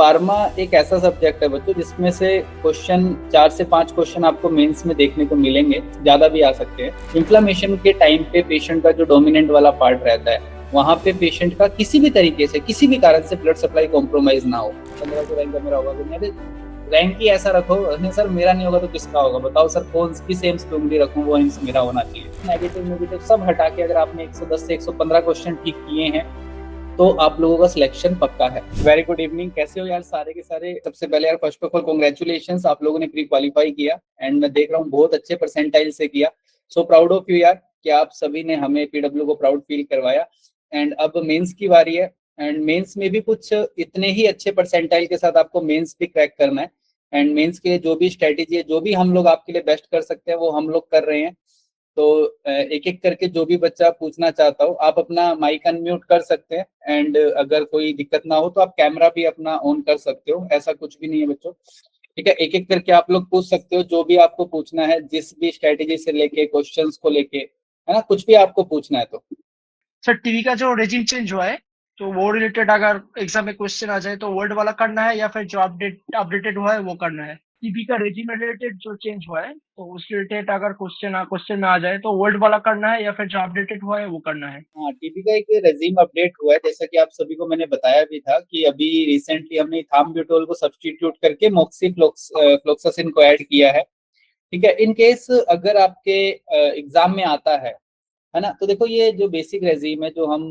Pharma एक ऐसा subject है बच्चों जिसमें से क्वेश्चन 4 से 5 क्वेश्चन आपको मेंस में देखने को मिलेंगे, ज्यादा भी आ सकते हैं। इन्फ्लेमेशन के टाइम पे पेशेंट का जो डोमिनेंट वाला पार्ट रहता है, वहां पे पेशेंट का किसी भी तरीके से, किसी भी कारण से ब्लड सप्लाई कॉम्प्रोमाइज ना हो। 1500 रैंक का मेरा होगा तो मेरे रैंक ही ऐसा रखो, नहीं सर मेरा नहीं होगा तो किसका होगा बताओ सर, कौन किस एम्स पे उंगली रखूं, वो एम्स मेरा होना चाहिए। नेगेटिव सब हटा के अगर आपने 110 से 115 क्वेश्चन ठीक किए हैं तो आप लोगों का सिलेक्शन पक्का है। वेरी गुड इवनिंग, कैसे हो यार सारे के सारे। सबसे पहले यार फर्स्ट ऑफ ऑल कांग्रेचुलेशंस, आप लोगों ने प्री क्वालिफाई किया एंड मैं देख रहा हूँ बहुत अच्छे परसेंटाइल से किया। सो प्राउड ऑफ यू यार कि आप सभी ने हमें पीडब्ल्यू को प्राउड फील करवाया। एंड अब मेंस की बारी है एंड मेंस में भी कुछ इतने ही अच्छे परसेंटाइल के साथ आपको मेंस भी क्रैक करना है। एंड मेंस के लिए जो भी स्ट्रेटेजी है, जो भी हम लोग आपके लिए बेस्ट कर सकते हैं वो हम लोग कर रहे हैं। तो एक एक करके जो भी बच्चा पूछना चाहता हो आप अपना माइक अनम्यूट कर सकते हैं एंड अगर कोई दिक्कत ना हो तो आप कैमरा भी अपना ऑन कर सकते हो, ऐसा कुछ भी नहीं है बच्चों। ठीक है, एक एक करके आप लोग पूछ सकते हो जो भी आपको पूछना है, जिस भी स्ट्रेटेजी से लेके क्वेश्चंस को लेके, है ना, कुछ भी आपको पूछना है तो। सर टीवी का जो रेजिम चेंज हुआ है तो वो रिलेटेड अगर एग्जाम में क्वेश्चन आ जाए तो वर्ड वाला करना है या फिर जो अपडेटेड हुआ है वो करना है। टीवी का रेजिम रिलेटेड जो चेंज हुआ है तो उस रिलेटेड अगर क्वेश्चन में आ जाए तो वर्ड वाला करना है या फिर जो अपडेटेड हुआ है वो करना है। हाँ, टीबी का एक रेजीम अपडेट हुआ है, जैसा कि आप सभी को मैंने बताया भी था कि अभी रिसेंटली हमने इथाम्ब्यूटोल को सब्स्टिट्यूट करके मोक्सीफ्लोक्सासिन को ऐड किया है। ठीक है, इन केस अगर आपके एग्जाम में आता है ना, तो देखो ये जो बेसिक रेजीम है जो हम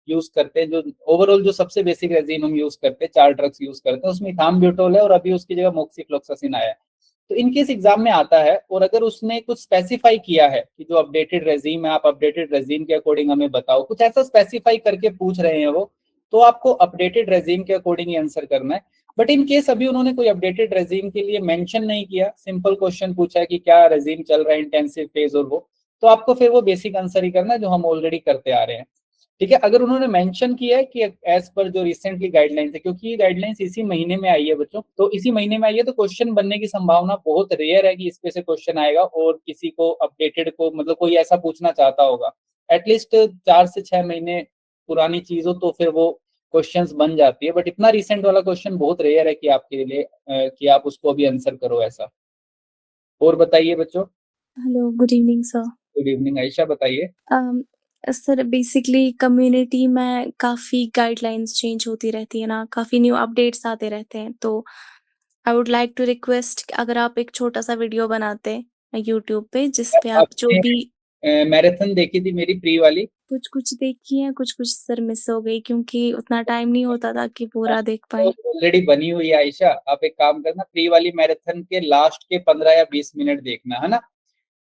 यूज करते हैं, जो ओवरऑल जो सबसे बेसिक रेजीम हम यूज करते हैं, 4 ड्रग्स यूज करते हैं, उसमें इथाम्ब्यूटोल है और अभी उसकी जगह मोक्सीफ्लोक्सासिन आया है। तो इनकेस एग्जाम में आता है और अगर उसने कुछ स्पेसिफाई किया है कि जो अपडेटेड रेजीम है, आप अपडेटेड रेजीम के अकॉर्डिंग हमें बताओ, कुछ ऐसा स्पेसिफाई करके पूछ रहे हैं वो, तो आपको अपडेटेड रेजीम के अकॉर्डिंग ही आंसर करना है। बट इन केस अभी उन्होंने कोई अपडेटेड रेजीम के लिए मेंशन नहीं किया, सिंपल क्वेश्चन पूछा है कि क्या रेजीम चल रहा है इंटेंसिव फेज और वो, तो आपको फिर वो बेसिक आंसर ही करना है जो हम ऑलरेडी करते आ रहे हैं। ठीक है, अगर उन्होंने मेंशन किया है कि एज पर जो रिसेंटली गाइडलाइंस है, क्योंकि ये गाइडलाइंस इसी महीने में आई है बच्चों, तो इसी महीने में आई है, तो क्वेश्चन बनने की संभावना बहुत रेयर है कि इस पे से क्वेश्चन आएगा और किसी को अपडेटेड को, मतलब कोई ऐसा पूछना चाहता होगा, एटलीस्ट 4 से 6 महीने पुरानी चीज हो तो फिर वो क्वेश्चंस बन जाती है। बट इतना रिसेंट वाला क्वेश्चन बहुत रेयर है कि आपके लिए कि आप उसको अभी आंसर करो ऐसा। और बताइए बच्चों। Hello, good evening sir. Good evening Ayesha, बताइए। सर बेसिकली कम्युनिटी में काफ़ी गाइडलाइंस चेंज होती रहती है ना, काफ़ी न्यू अपडेट्स आते रहते हैं, तो I would like to request अगर आप एक छोटा-सा वीडियो बनाते यूट्यूब पे जिस पे आप जो आपने भी मैराथन देखी थी मेरी प्री वाली? कुछ-कुछ देखी है, कुछ-कुछ सर मिस हो गई क्योंकि उतना टाइम नहीं होता था कि पूरा देख तो पाएँ। ऑलरेडी बनी हुई है आयशा, आप एक काम करना, प्री वाली मैराथन के लास्ट के 15 या 20 मिनट देखना, है ना।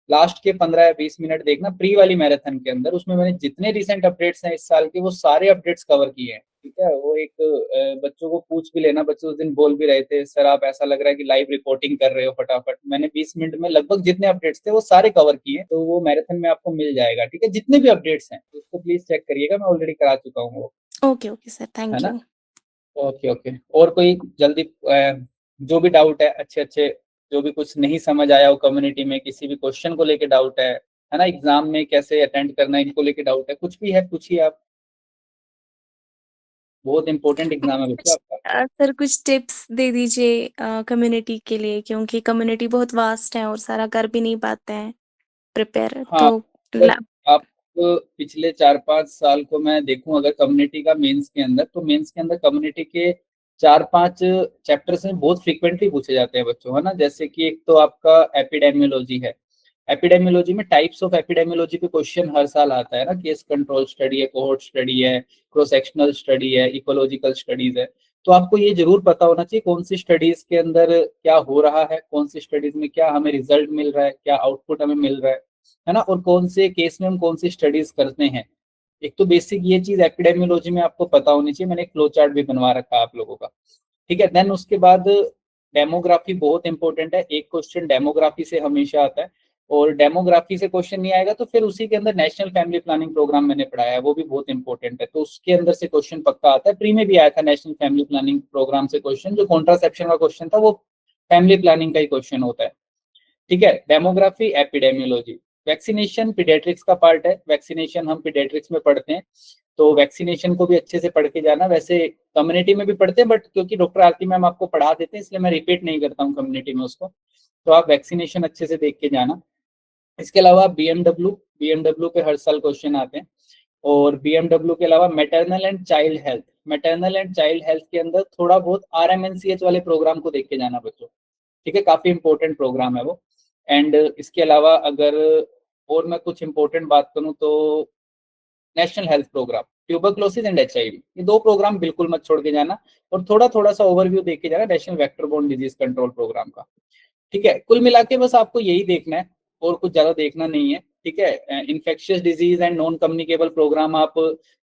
लास्ट के 15 या 20 मिनट देखना प्री वाली मैराथन के अंदर, उसमें मैंने जितने रिसेंट अपडेट्स हैं इस साल के वो सारे अपडेट्स कवर किए हैं। ठीक है, वो एक बच्चों को पूछ भी लेना, बच्चे उस दिन बोल भी रहे थे सर आप ऐसा लग रहा है कि लाइव रिपोर्टिंग कर रहे हो फटाफट, मैंने 20 मिनट में लगभग जितने अपडेट्स थे वो सारे कवर किए, तो वो मैराथन में आपको मिल जाएगा। ठीक है, जितने भी अपडेट्स हैं उसको प्लीज चेक करिएगा, मैं ऑलरेडी करा चुका हूँ वो, ओके सर, है थैंक ना। यू। ओके ओके, और कोई जल्दी जो भी डाउट है, अच्छे अच्छे जो भी कुछ नहीं समझ आया हो कम्युनिटी में, किसी भी क्वेश्चन को लेके डाउट है ना, एग्जाम में कैसे अटेंड करना है इनको लेके डाउट है, कुछ भी है पूछिए आप, बहुत इंपॉर्टेंट एग्जाम है बच्चों आपका। सर कुछ टिप्स दे दीजिए कम्युनिटी के लिए क्योंकि कम्युनिटी बहुत वास्ट है और सारा कर भी नहीं पाते हैं प्रिपेयर हाँ, तो अगर आप पिछले 4-5 साल को मैं देखूं अगर कम्युनिटी का मेंस के अंदर, तो मेंस के अंदर कम्युनिटी के 4-5 चैप्टर्स में बहुत फ्रीक्वेंटली पूछे जाते हैं बच्चों, है ना। जैसे कि एक तो आपका एपिडेमियोलॉजी है, एपिडेमियोलॉजी में टाइप्स ऑफ एपिडेमियोलॉजी पे क्वेश्चन हर साल आता है ना, केस कंट्रोल स्टडी है, कोहोर्ट स्टडी है, क्रॉस सेक्शनल स्टडी है, इकोलॉजिकल स्टडीज है। तो आपको ये जरूर पता होना चाहिए कौन सी स्टडीज के अंदर क्या हो रहा है, कौन सी स्टडीज में क्या हमें रिजल्ट मिल रहा है, क्या आउटपुट हमें मिल रहा है ना, और कौन से केस में हम कौन सी स्टडीज करते हैं। एक तो बेसिक ये चीज एपिडेमियोलॉजी में आपको पता होनी चाहिए, मैंने एक फ्लो चार्ट भी बनवा रखा है आप लोगों का। ठीक है, देन उसके बाद डेमोग्राफी बहुत इंपॉर्टेंट है, एक क्वेश्चन डेमोग्राफी से हमेशा आता है, और डेमोग्राफी से क्वेश्चन नहीं आएगा तो फिर उसी के अंदर नेशनल फैमिली प्लानिंग प्रोग्राम मैंने पढ़ाया है, वो भी बहुत इंपॉर्टेंट है, तो उसके अंदर से क्वेश्चन पक्का आता है। प्री में भी आया था नेशनल फैमिली प्लानिंग प्रोग्राम से क्वेश्चन, जो कॉन्ट्रासेप्शन का क्वेश्चन था वो फैमिली प्लानिंग का ही क्वेश्चन होता है। ठीक है, डेमोग्राफी, एपिडेमियोलॉजी, वैक्सीनेशन पीडियाट्रिक्स का पार्ट है, वैक्सीनेशन हम पीडियाट्रिक्स में पढ़ते हैं। तो वैक्सीनेशन को भी अच्छे से पढ़ के जाना। वैसे कम्युनिटी में भी पढ़ते हैं, बट क्योंकि डॉक्टर आरती मैम आपको पढ़ा देते हैं इसलिए मैं रिपीट नहीं करता हूँ कम्युनिटी में उसको। तो आप वैक्सीनेशन अच्छे से देख के जाना। इसके अलावा बीएमडब्ल्यू पे हर साल क्वेश्चन आते हैं। और बीएमडब्ल्यू के अलावा मैटरनल एंड चाइल्ड हेल्थ के अंदर थोड़ा बहुत आरएमएनसीएच वाले प्रोग्राम को देख के जाना बच्चों। ठीक है, काफी इंपॉर्टेंट प्रोग्राम है वो। एंड इसके अलावा अगर और मैं कुछ इंपॉर्टेंट बात करूं तो national health programme, tuberculosis and HIV, ये दो प्रोग्राम बिल्कुल मत छोड़ के जाना। और थोड़ा थोड़ा सा ओवरव्यू देख के जाना national vector borne disease control programme का। ठीक है, कुल मिला के बस आपको यही देखना है और कुछ ज्यादा देखना नहीं है। ठीक है, infectious disease and non communicable programme आप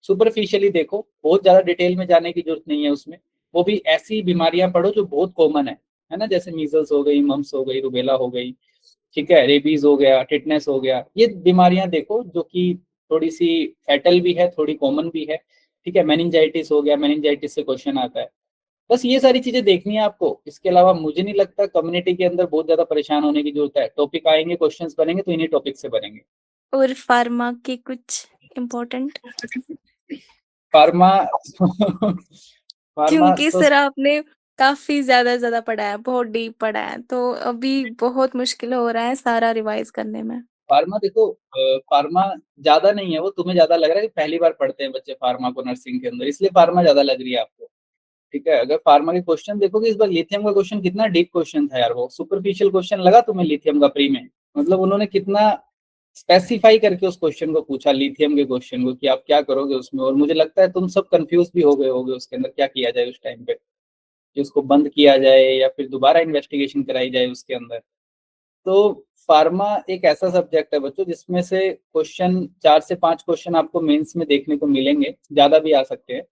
सुपरफिशियली देखो, बहुत ज्यादा डिटेल में जाने की जरूरत नहीं है उसमें। वो भी ऐसी बीमारियां पढ़ो जो बहुत कॉमन है ना, जैसे मीजल्स हो गई, मम्स हो गई, रुबेला हो गई, ठीक है, रेबीज हो गया, टिटनेस हो गया, ये बीमारियां देखो जो कि थोड़ी सी फैटल भी है, थोड़ी कॉमन भी है। ठीक है, मेनिंजाइटिस हो गया, मेनिंजाइटिस से क्वेश्चन आता है। बस ये सारी चीजें देखनी है आपको। इसके अलावा मुझे नहीं लगता कम्युनिटी के अंदर बहुत ज्यादा परेशान होने की जरूरत है। टॉपिक आएंगे, क्वेश्चंस बनेंगे तो इन्हीं टॉपिक से बनेंगे। और फार्मा के कुछ इम्पोर्टेंट? फार्मा फार्मा क्योंकि तो सर आपने काफ़ी ज़्यादा पढ़ा है, बहुत डीप पढ़ा है, तो अभी बहुत मुश्किल हो रहा है सारा रिवाइज़ करने में। फार्मा देखो, फार्मा ज्यादा नहीं है, वो तुम्हें ज्यादा लग रहा है कि पहली बार पढ़ते हैं बच्चे फार्मा को नर्सिंग के अंदर, इसलिए फार्मा ज्यादा लग रही है आपको। ठीक है, अगर फार्मा के क्वेश्चन देखोगे, इस बार लिथियम का क्वेश्चन कितना डीप क्वेश्चन था यार, वो सुपरफिशियल क्वेश्चन लगा तुम्हें लिथियम का प्री में? मतलब उन्होंने कितना स्पेसिफाई करके उस क्वेश्चन को पूछा, लिथियम के क्वेश्चन को, कि आप क्या करोगे उसमें। और मुझे लगता है तुम सब कंफ्यूज भी हो गए होगे उसके अंदर क्या किया जाए उस टाइम पे, कि उसको बंद किया जाए या फिर दोबारा इन्वेस्टिगेशन कराई जाए उसके अंदर। तो फार्मा एक ऐसा सब्जेक्ट है बच्चों जिसमें से क्वेश्चन 4 से 5 क्वेश्चन आपको मेंस में देखने को मिलेंगे, ज्यादा भी आ सकते हैं।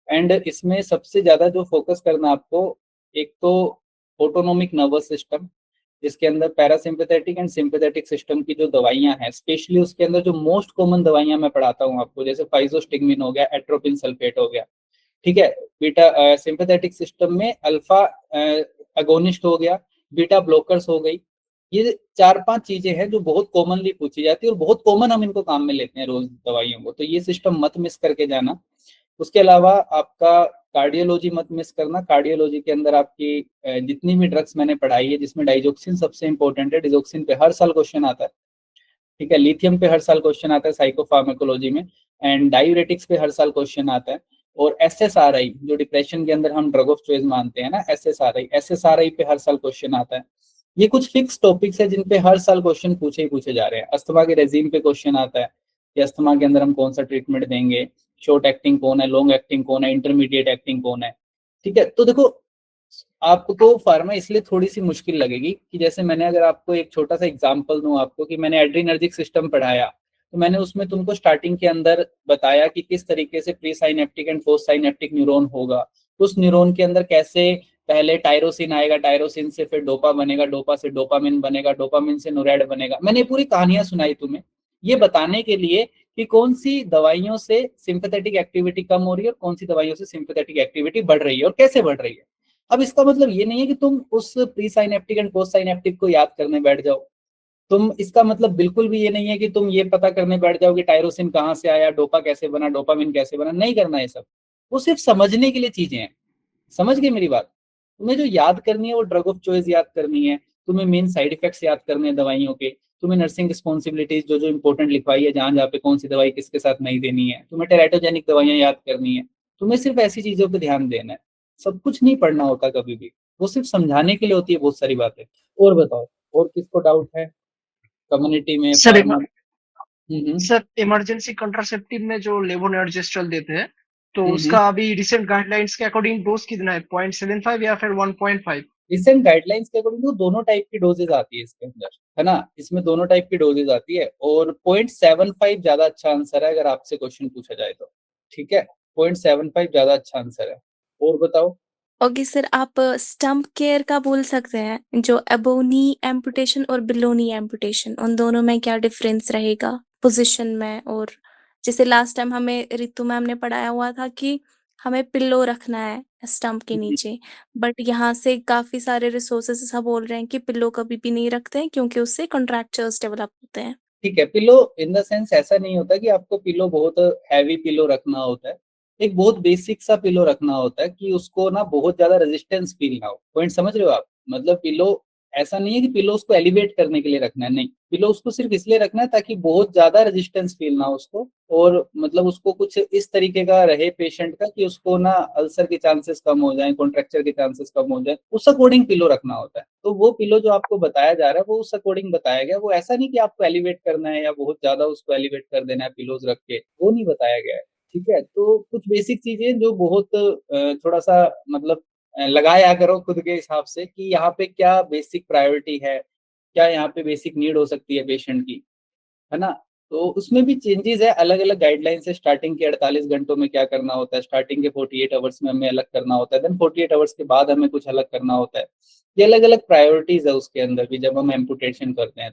एंड इसमें सबसे ज्यादा जो फोकस करना आपको, एक तो ऑटोनोमिक नर्वस सिस्टम, जिसके अंदर पैरासिम्पैथेटिक एंड सिंपैथेटिक सिस्टम की जो दवाइयां हैं, स्पेशली उसके अंदर जो मोस्ट कॉमन दवाइयां मैं पढ़ाता हूँ आपको, जैसे फाइजोस्टिगमिन हो गया, एट्रोपिन सल्फेट हो गया। ठीक है, बीटा सिंपैथेटिक सिस्टम में अल्फा अगोनिस्ट हो गया, बीटा ब्लॉकर्स हो गई। ये 4-5 चीजें हैं जो बहुत कॉमनली पूछी जाती है और बहुत कॉमन हम इनको काम में लेते हैं रोज दवाइयों को, तो ये सिस्टम मत मिस करके जाना। उसके अलावा आपका कार्डियोलॉजी मत मिस करना। कार्डियोलॉजी के अंदर आपकी जितनी भी ड्रग्स मैंने पढ़ाई है, जिसमें डाइजोक्सिन सबसे इंपॉर्टेंट है, डिजोक्सिन पे हर साल क्वेश्चन आता है। ठीक है, लिथियम पे हर साल क्वेश्चन आता है साइकोफार्माकोलॉजी में। एंड डायूरेटिक्स पे हर साल क्वेश्चन आता है। और एसएसआरआई, जो डिप्रेशन के अंदर हम ड्रग ऑफ चॉइस मानते हैं ना, एसएसआरआई पे हर साल क्वेश्चन आता है। ये कुछ फिक्स टॉपिक्स है जिन पे हर साल क्वेश्चन पूछे ही पूछे जा रहे हैं। अस्थमा के रेजीम पे क्वेश्चन आता है कि अस्थमा के अंदर हम कौन सा ट्रीटमेंट देंगे, शॉर्ट एक्टिंग कौन है, लॉन्ग एक्टिंग कौन है, इंटरमीडिएट एक्टिंग कौन है। ठीक है, तो देखो आपको फार्मा इसलिए थोड़ी सी मुश्किल लगेगी कि जैसे मैंने अगर आपको एक छोटा सा एग्जांपल दूं आपको, कि मैंने एड्रीनर्जिक सिस्टम पढ़ाया, तो मैंने उसमें तुमको स्टार्टिंग के अंदर बताया कि किस तरीके से pre synaptic and post synaptic neuron होगा। उस न्यूरॉन के अंदर कैसे पहले टायरोसिन आएगा, टायरोसिन से फिर डोपा बनेगा, डोपा से डोपामिन बनेगा, डोपामिन से नोरेड बनेगा। मैंने पूरी कहानियां सुनाई तुम्हें, ये बताने के लिए कि कौन सी दवाइयों से सिंपैथेटिक एक्टिविटी कम हो रही है और कौन सी दवाइयों से सिंपैथेटिक एक्टिविटी बढ़ रही है और कैसे बढ़ रही है। अब इसका मतलब ये नहीं है कि तुम उस pre synaptic and post synaptic को याद करने बैठ जाओ। तुम इसका मतलब बिल्कुल भी ये नहीं है कि तुम ये पता करने बैठ जाओ कि टायरोसिन कहाँ से आया, डोपा कैसे बना, डोपामिन कैसे बना, नहीं करना है सब। वो सिर्फ समझने के लिए चीजें हैं। समझ गए मेरी बात? तुम्हें जो याद करनी है वो ड्रग ऑफ चॉइस याद करनी है, तुम्हें मेन साइड इफेक्ट्स याद करने हैं दवाइयों के, तुम्हें नर्सिंग रिस्पॉन्सिबिलिटीज जो जो इंपॉर्टेंट लिखवाई है, जहां जहाँ पे कौन सी दवाई किसके साथ नहीं देनी है, तुम्हें टेराटोजेनिक दवाइयां याद करनी है। तुम्हें सिर्फ ऐसी चीजों पर ध्यान देना है, सब कुछ नहीं पढ़ना होता कभी भी। वो सिर्फ समझाने के लिए होती है बहुत सारी बातें। और बताओ, और किसको डाउट है कम्युनिटी में, sir pharma? Sir emergency contraceptive में जो लेवोनर्जेस्ट्रल देते हैं, तो हम्म। उसका अभी रिसेंट गाइडलाइंस के अकॉर्डिंग डोज कितना है, 0.75 या फिर 1.5? रिसेंट गाइडलाइंस के अकॉर्डिंग तो दोनों टाइप की डोजेज आती है इसके अंदर, है ना, इसमें दोनों टाइप की डोजेज आती है। और 0.75 ज्यादा अच्छा आंसर है अगर आपसे क्वेश्चन पूछा जाए तो। ठीक है, 0.75 ज्यादा अच्छा आंसर है। और बताओ। ओके सर, आप स्टंप केयर का बोल सकते हैं, जो अबोव नी एम्पुटेशन और बिलो नी एम्पुटेशन, उन दोनों में क्या डिफरेंस रहेगा पोजीशन में? और जैसे लास्ट टाइम हमें रितु मैम ने पढ़ाया हुआ था कि हमें पिल्लो रखना है स्टंप के नीचे, बट यहाँ से काफी सारे रिसोर्सेज ऐसा बोल रहे हैं कि पिल्लो कभी भी नहीं रखते हैं क्योंकि उससे कॉन्ट्रैक्चर्स डेवलप होते हैं। ठीक है, पिलो इन द सेंस ऐसा नहीं होता कि आपको पिलो बहुत हैवी पिलो रखना होता है, एक बहुत बेसिक सा पिलो रखना होता है कि उसको ना बहुत ज्यादा रेजिस्टेंस फील ना हो। पॉइंट समझ रहे हो आप? मतलब पिलो ऐसा नहीं है कि पिलो उसको एलिवेट करने के लिए रखना है, नहीं, पिलो उसको सिर्फ इसलिए रखना है ताकि बहुत ज्यादा रेजिस्टेंस फील ना हो उसको, और मतलब उसको कुछ इस तरीके का रहे पेशेंट का कि उसको ना अल्सर के चांसेस कम हो जाए, कॉन्ट्रैक्चर के चांसेस कम हो जाए, उस अकॉर्डिंग पिलो रखना होता है। तो वो पिलो जो आपको बताया जा रहा है वो उस अकॉर्डिंग बताया गया, वो ऐसा नहीं कि आपको एलिवेट करना है या बहुत ज्यादा उसको एलिवेट कर देना है पिलोज रख के, वो नहीं बताया गया है। ठीक है, तो कुछ बेसिक चीजें जो बहुत थोड़ा सा मतलब लगाया करो खुद के हिसाब से कि यहाँ पे क्या बेसिक प्रायोरिटी है, क्या यहाँ पे बेसिक नीड हो सकती है पेशेंट की, है ना। तो उसमें भी चेंजेस है, अलग अलग गाइडलाइंस है, स्टार्टिंग के 48 घंटों में क्या करना होता है, स्टार्टिंग के 48 आवर्स में हमें अलग करना होता है, देन 48 आवर्स के बाद हमें कुछ अलग करना होता है। ये अलग अलग प्रायोरिटीज है उसके अंदर भी जब हम एम्पुटेशन करते हैं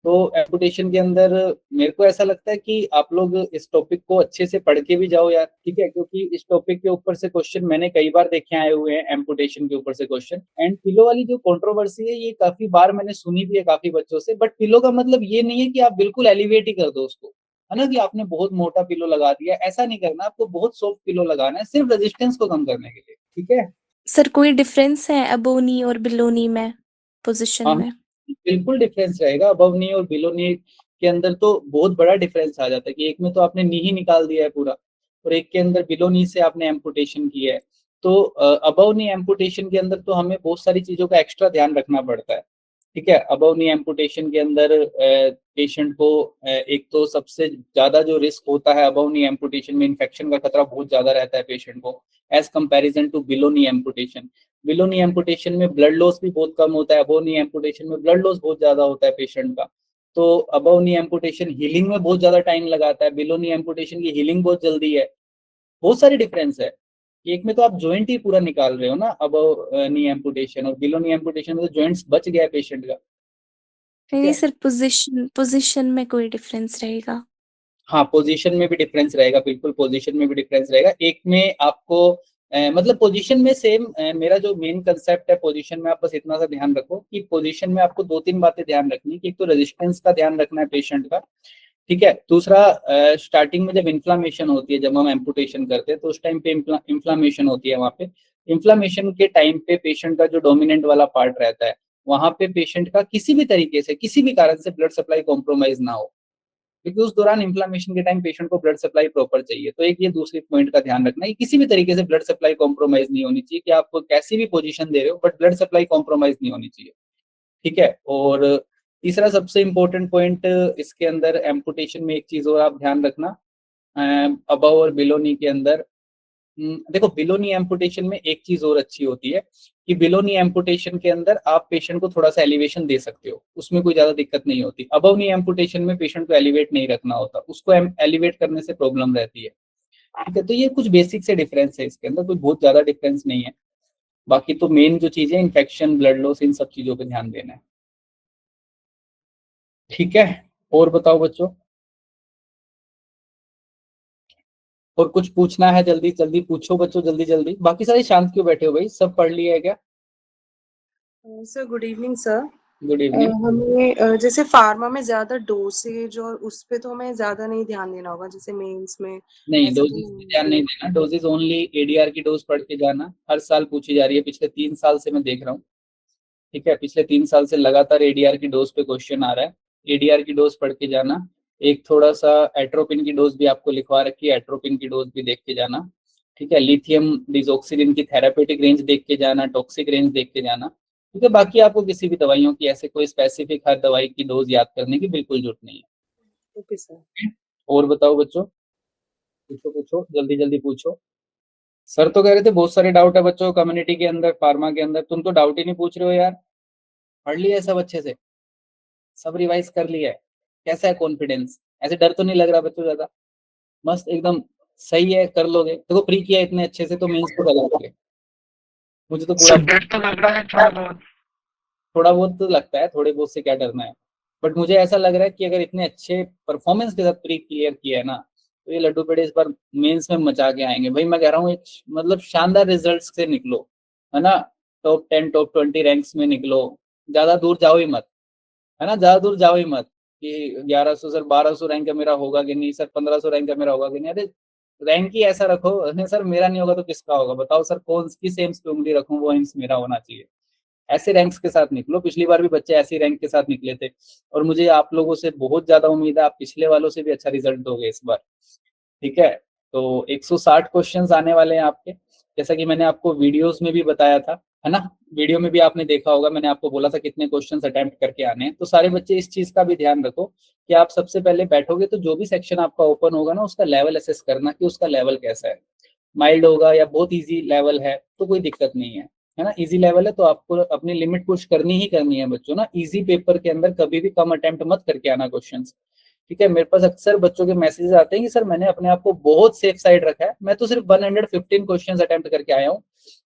तो एम्पुटेशन के अंदर मेरे को ऐसा लगता है कि आप लोग इस टॉपिक को अच्छे से पढ़ के भी जाओ यार, ठीक है, क्योंकि इस टॉपिक के ऊपर से क्वेश्चन मैंने कई बार देखे आए हुए हैं, एम्पुटेशन के ऊपर से क्वेश्चन। एंड पिलो वाली जो कंट्रोवर्सी है ये काफी बार मैंने सुनी भी है काफी बच्चों से, बट पिलो का मतलब ये नहीं है कि आप बिल्कुल एलिवेट ही कर दो उसको, है ना, कि आपने बहुत मोटा पिलो लगा दिया, ऐसा नहीं करना, आपको बहुत सॉफ्ट पिलो लगाना है सिर्फ रेजिस्टेंस को कम करने के लिए, ठीक है। सर कोई डिफरेंस है अबोव नी और बिलो नी में, पोजीशन हाँ, में? बिल्कुल डिफरेंस रहेगा, अबव नी और बिलो नी के अंदर तो बहुत बड़ा डिफरेंस आ जाता है कि एक में तो आपने नी ही निकाल दिया है पूरा, और एक के अंदर बिलो नी से आपने एम्पुटेशन किया है। तो अबव नी एम्पुटेशन के अंदर तो हमें बहुत सारी चीजों का एक्स्ट्रा ध्यान रखना पड़ता है, ठीक है। अबव नी एम्पुटेशन के अंदर पेशेंट को एक तो सबसे ज्यादा जो रिस्क होता है अबव नी एम्पुटेशन में, इन्फेक्शन का खतरा बहुत ज्यादा रहता है पेशेंट को as comparison to below knee amputation. Below knee amputation में ब्लड लॉस भी बहुत कम होता है, अबव नी एम्पुटेशन में ब्लड लॉस बहुत ज्यादा होता है पेशेंट का। तो अबव नी एम्पुटेशन हीलिंग में बहुत ज्यादा टाइम लगाता है, बिलो नी एम्पुटेशन की हीलिंग बहुत जल्दी है, बहुत सारी डिफरेंस है। एक में तो आप जॉइंट ही पूरा निकाल रहे हो ना अबव नी एम्पुटेशन, और बिलो नी एम्पुटेशन में तो जॉइंट्स बच गया है पेशेंट का, नहीं ठीक नहीं है। सर, पोजीशन पोजीशन में कोई डिफरेंस रहेगा? हाँ, पोजीशन में भी डिफरेंस रहेगा, बिल्कुल पोजीशन में भी डिफरेंस रहेगा। एक में आपको मतलब पोजीशन में सेम, मेरा जो मेन कंसेप्ट है पोजीशन में, आप बस इतना सा ध्यान रखो कि पोजीशन में आपको दो तीन बातें ध्यान रखनी कि एक तो रेजिस्टेंस का ध्यान रखना है पेशेंट का, ठीक है। दूसरा, स्टार्टिंग में जब इन्फ्लामेशन होती है, जब हम एम्पुटेशन करते हैं तो उस टाइम पे इन्फ्लामेशन होती है, वहाँ पे इन्फ्लामेशन के टाइम पे पेशेंट का जो डोमिनेंट वाला पार्ट रहता है वहाँ पे पेशेंट का किसी भी तरीके से किसी भी कारण से ब्लड सप्लाई कॉम्प्रोमाइज ना हो, क्योंकि उस दौरान इन्फ्लामेशन के टाइम पेशेंट को ब्लड सप्लाई प्रॉपर चाहिए। तो एक ये दूसरी पॉइंट का ध्यान रखना है कि किसी भी तरीके से ब्लड सप्लाई कॉम्प्रोमाइज नहीं होनी चाहिए, कि आप कैसी भी पोजीशन दे रहे हो बट ब्लड सप्लाई कॉम्प्रोमाइज नहीं होनी चाहिए, ठीक है। और तीसरा सबसे इंपॉर्टेंट पॉइंट इसके अंदर एम्पुटेशन में एक चीज और आप ध्यान रखना, अबव और बिलो नी के अंदर, देखो बिलो नी एम्पुटेशन में एक चीज और अच्छी होती है कि बिलो नी एम्पुटेशन के अंदर आप पेशेंट को थोड़ा सा एलिवेशन दे सकते हो, उसमें कोई ज्यादा दिक्कत नहीं होती। अबव नी एम्पुटेशन में पेशेंट को एलिवेट नहीं रखना होता, उसको एलिवेट करने से प्रॉब्लम रहती है, ठीक है। तो ये कुछ बेसिक से डिफरेंस है, इसके अंदर कोई बहुत ज्यादा डिफरेंस नहीं है। बाकी तो मेन जो चीजें इन्फेक्शन, ब्लड लॉस, इन सब चीजों पे ध्यान देना है, ठीक है। और बताओ बच्चों, और कुछ पूछना है? जल्दी जल्दी पूछो बच्चों, जल्दी जल्दी। बाकी सारे शांत क्यों बैठे हो भाई, सब पढ़ लिया है क्या? Sir good evening sir. Good evening. हमें जैसे फार्मा में ज्यादा डोसेज और उस पे तो हमें ज्यादा नहीं ध्यान देना होगा, जैसे मेंस में नहीं, ऐसा तो डोजेस पे ध्यान नहीं नहीं देना, डोजेस ओनली एडीआर की डोज पढ़ के जाना, हर साल पूछी जा रही है, पिछले 3 साल से मैं देख रहा हूँ, ठीक है। पिछले 3 साल से लगातार एडीआर की डोज पे क्वेश्चन आ रहा है, एडीआर की डोज पढ़ के जाना। एक थोड़ा सा एट्रोपिन की डोज भी आपको लिखवा रखी है, एट्रोपिन की डोज भी देख के जाना, ठीक है। लिथियम डिजोक्सिडिन की थेरापेटिक रेंज देख के जाना, टॉक्सिक रेंज देख के जाना, ठीक है। बाकी आपको किसी भी दवाइयों की ऐसे कोई स्पेसिफिक हर दवाई की डोज याद करने की बिल्कुल जरूरत नहीं है। Okay sir. है। और बताओ बच्चों, पूछो पूछो, जल्दी जल्दी पूछो। सर तो कह रहे थे बहुत सारे डाउट है बच्चों कम्युनिटी के अंदर, फार्मा के अंदर, तुम तो डाउट ही नहीं पूछ रहे हो यार। पढ़ लिया है सब अच्छे से, सब रिवाइज कर लिया है? कैसा है कॉन्फिडेंस? ऐसे डर तो नहीं लग रहा बच्चों ज्यादा? मस्त एकदम सही है, कर लोगे। देखो प्री किया इतने अच्छे से तो मेंस को लगा लोगे, मुझे तो पूरा सर डर तो लग रहा है थोड़ा बहुत। थोड़ा बहुत तो लगता है, थोड़े बहुत से क्या डरना है, बट मुझे ऐसा लग रहा है कि अगर इतने अच्छे परफॉर्मेंस के साथ प्री क्लियर किया है ना तो ये लड्डू पेड़े इस बार मेंस में मचा के आएंगे भाई। मैं कह रहा हूँ एक मतलब शानदार रिजल्ट से निकलो, है ना, टॉप 10 टॉप 20 रैंक्स में निकलो, ज्यादा दूर जाओ ही मत, है ना, ज्यादा दूर जाओ ही मत, कि 1100 सर 1200 रैंक का मेरा होगा कि नहीं, सर 1500 रैंक का मेरा होगा कि नहीं। अरे रैंक ही ऐसा रखो, अरे सर मेरा नहीं होगा तो किसका होगा बताओ सर, कौन किस एम्स पे उंगली रखूं, वो एम्स मेरा होना चाहिए। ऐसे रैंक्स के साथ निकलो। पिछली बार भी बच्चे ऐसे रैंक के साथ निकले थे, और मुझे आप लोगों से बहुत ज्यादा उम्मीद है, आप पिछले वालों से भी अच्छा रिजल्ट दोगे इस बार। ठीक है, तो 160 क्वेश्चंस आने वाले हैं आपके, जैसा कि मैंने आपको वीडियोस में भी बताया था, है ना। वीडियो में भी आपने देखा होगा, मैंने आपको बोला था कितने क्वेश्चंस अटेम्प्ट करके आने हैं। तो सारे बच्चे इस चीज का भी ध्यान रखो कि आप सबसे पहले बैठोगे तो जो भी सेक्शन आपका ओपन होगा ना, उसका लेवल असेस करना कि उसका लेवल कैसा है, माइल्ड होगा या बहुत इजी लेवल है तो कोई दिक्कत नहीं है ना। इजी लेवल है तो आपको अपनी लिमिट पुश करनी ही करनी है बच्चों ना। इजी पेपर के अंदर कभी भी कम अटेम्प्ट मत करके आना क्वेश्चंस। ठीक है, मेरे पास अक्सर बच्चों के मैसेजेस आते हैं कि सर मैंने अपने आप को बहुत सेफ साइड रखा है, मैं तो सिर्फ 115 क्वेश्चंस अटेम्प्ट करके आया हूँ,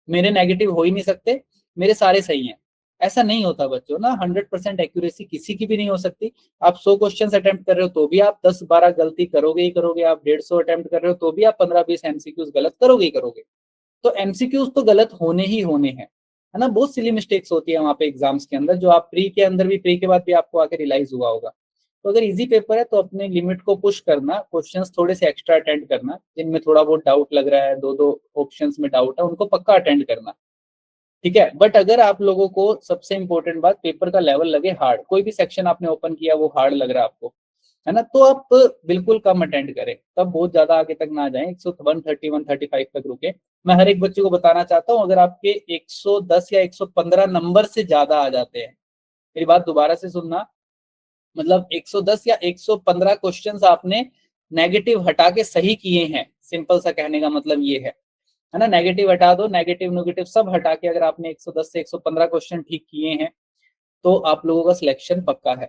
मेरे नेगेटिव हो ही नहीं सकते, मेरे सारे सही हैं। ऐसा नहीं होता बच्चों ना, 100% एक्यूरेसी किसी की भी नहीं हो सकती। आप 100 क्वेश्चन अटेम्प्ट कर रहे हो तो भी आप 10-12 गलती करोगे ही करोगे, आप 150 अटेम्प्ट कर रहे हो तो भी आप 15-20 एमसीक्यूज गलत करोगे ही करोगे। तो एमसीक्यूज तो गलत होने ही होने हैं, है ना। बहुत सिली मिस्टेक्स होती है वहाँ पे एग्जाम्स के अंदर, जो आप प्री के अंदर भी, प्री के बाद भी आपको आके रियलाइज हुआ होगा। तो अगर इजी पेपर है तो अपने लिमिट को पुश करना, क्वेश्चंस थोड़े से एक्स्ट्रा अटेंड करना, जिनमें थोड़ा बहुत डाउट लग रहा है, दो दो ऑप्शंस में डाउट है, उनको पक्का अटेंड करना। ठीक है, बट अगर आप लोगों को सबसे इंपॉर्टेंट बात, पेपर का लेवल लगे हार्ड, कोई भी सेक्शन आपने ओपन किया वो हार्ड लग रहा है आपको, है ना, तो आप बिल्कुल कम अटेंड करें, तब बहुत ज्यादा आगे तक ना जाएं, 130 135 तक रुके। मैं हर एक बच्चे को बताना चाहता हूँ, अगर आपके 110 या 115 नंबर से ज्यादा आ जाते हैं, मेरी बात दोबारा से सुनना, मतलब 110 या 115 क्वेश्चंस आपने नेगेटिव हटा के सही किए हैं, सिंपल सा कहने का मतलब ये है ना। नेगेटिव हटा दो, नेगेटिव नेगेटिव सब हटा के अगर आपने 110 से 115 क्वेश्चन ठीक किए हैं तो आप लोगों का सिलेक्शन पक्का है।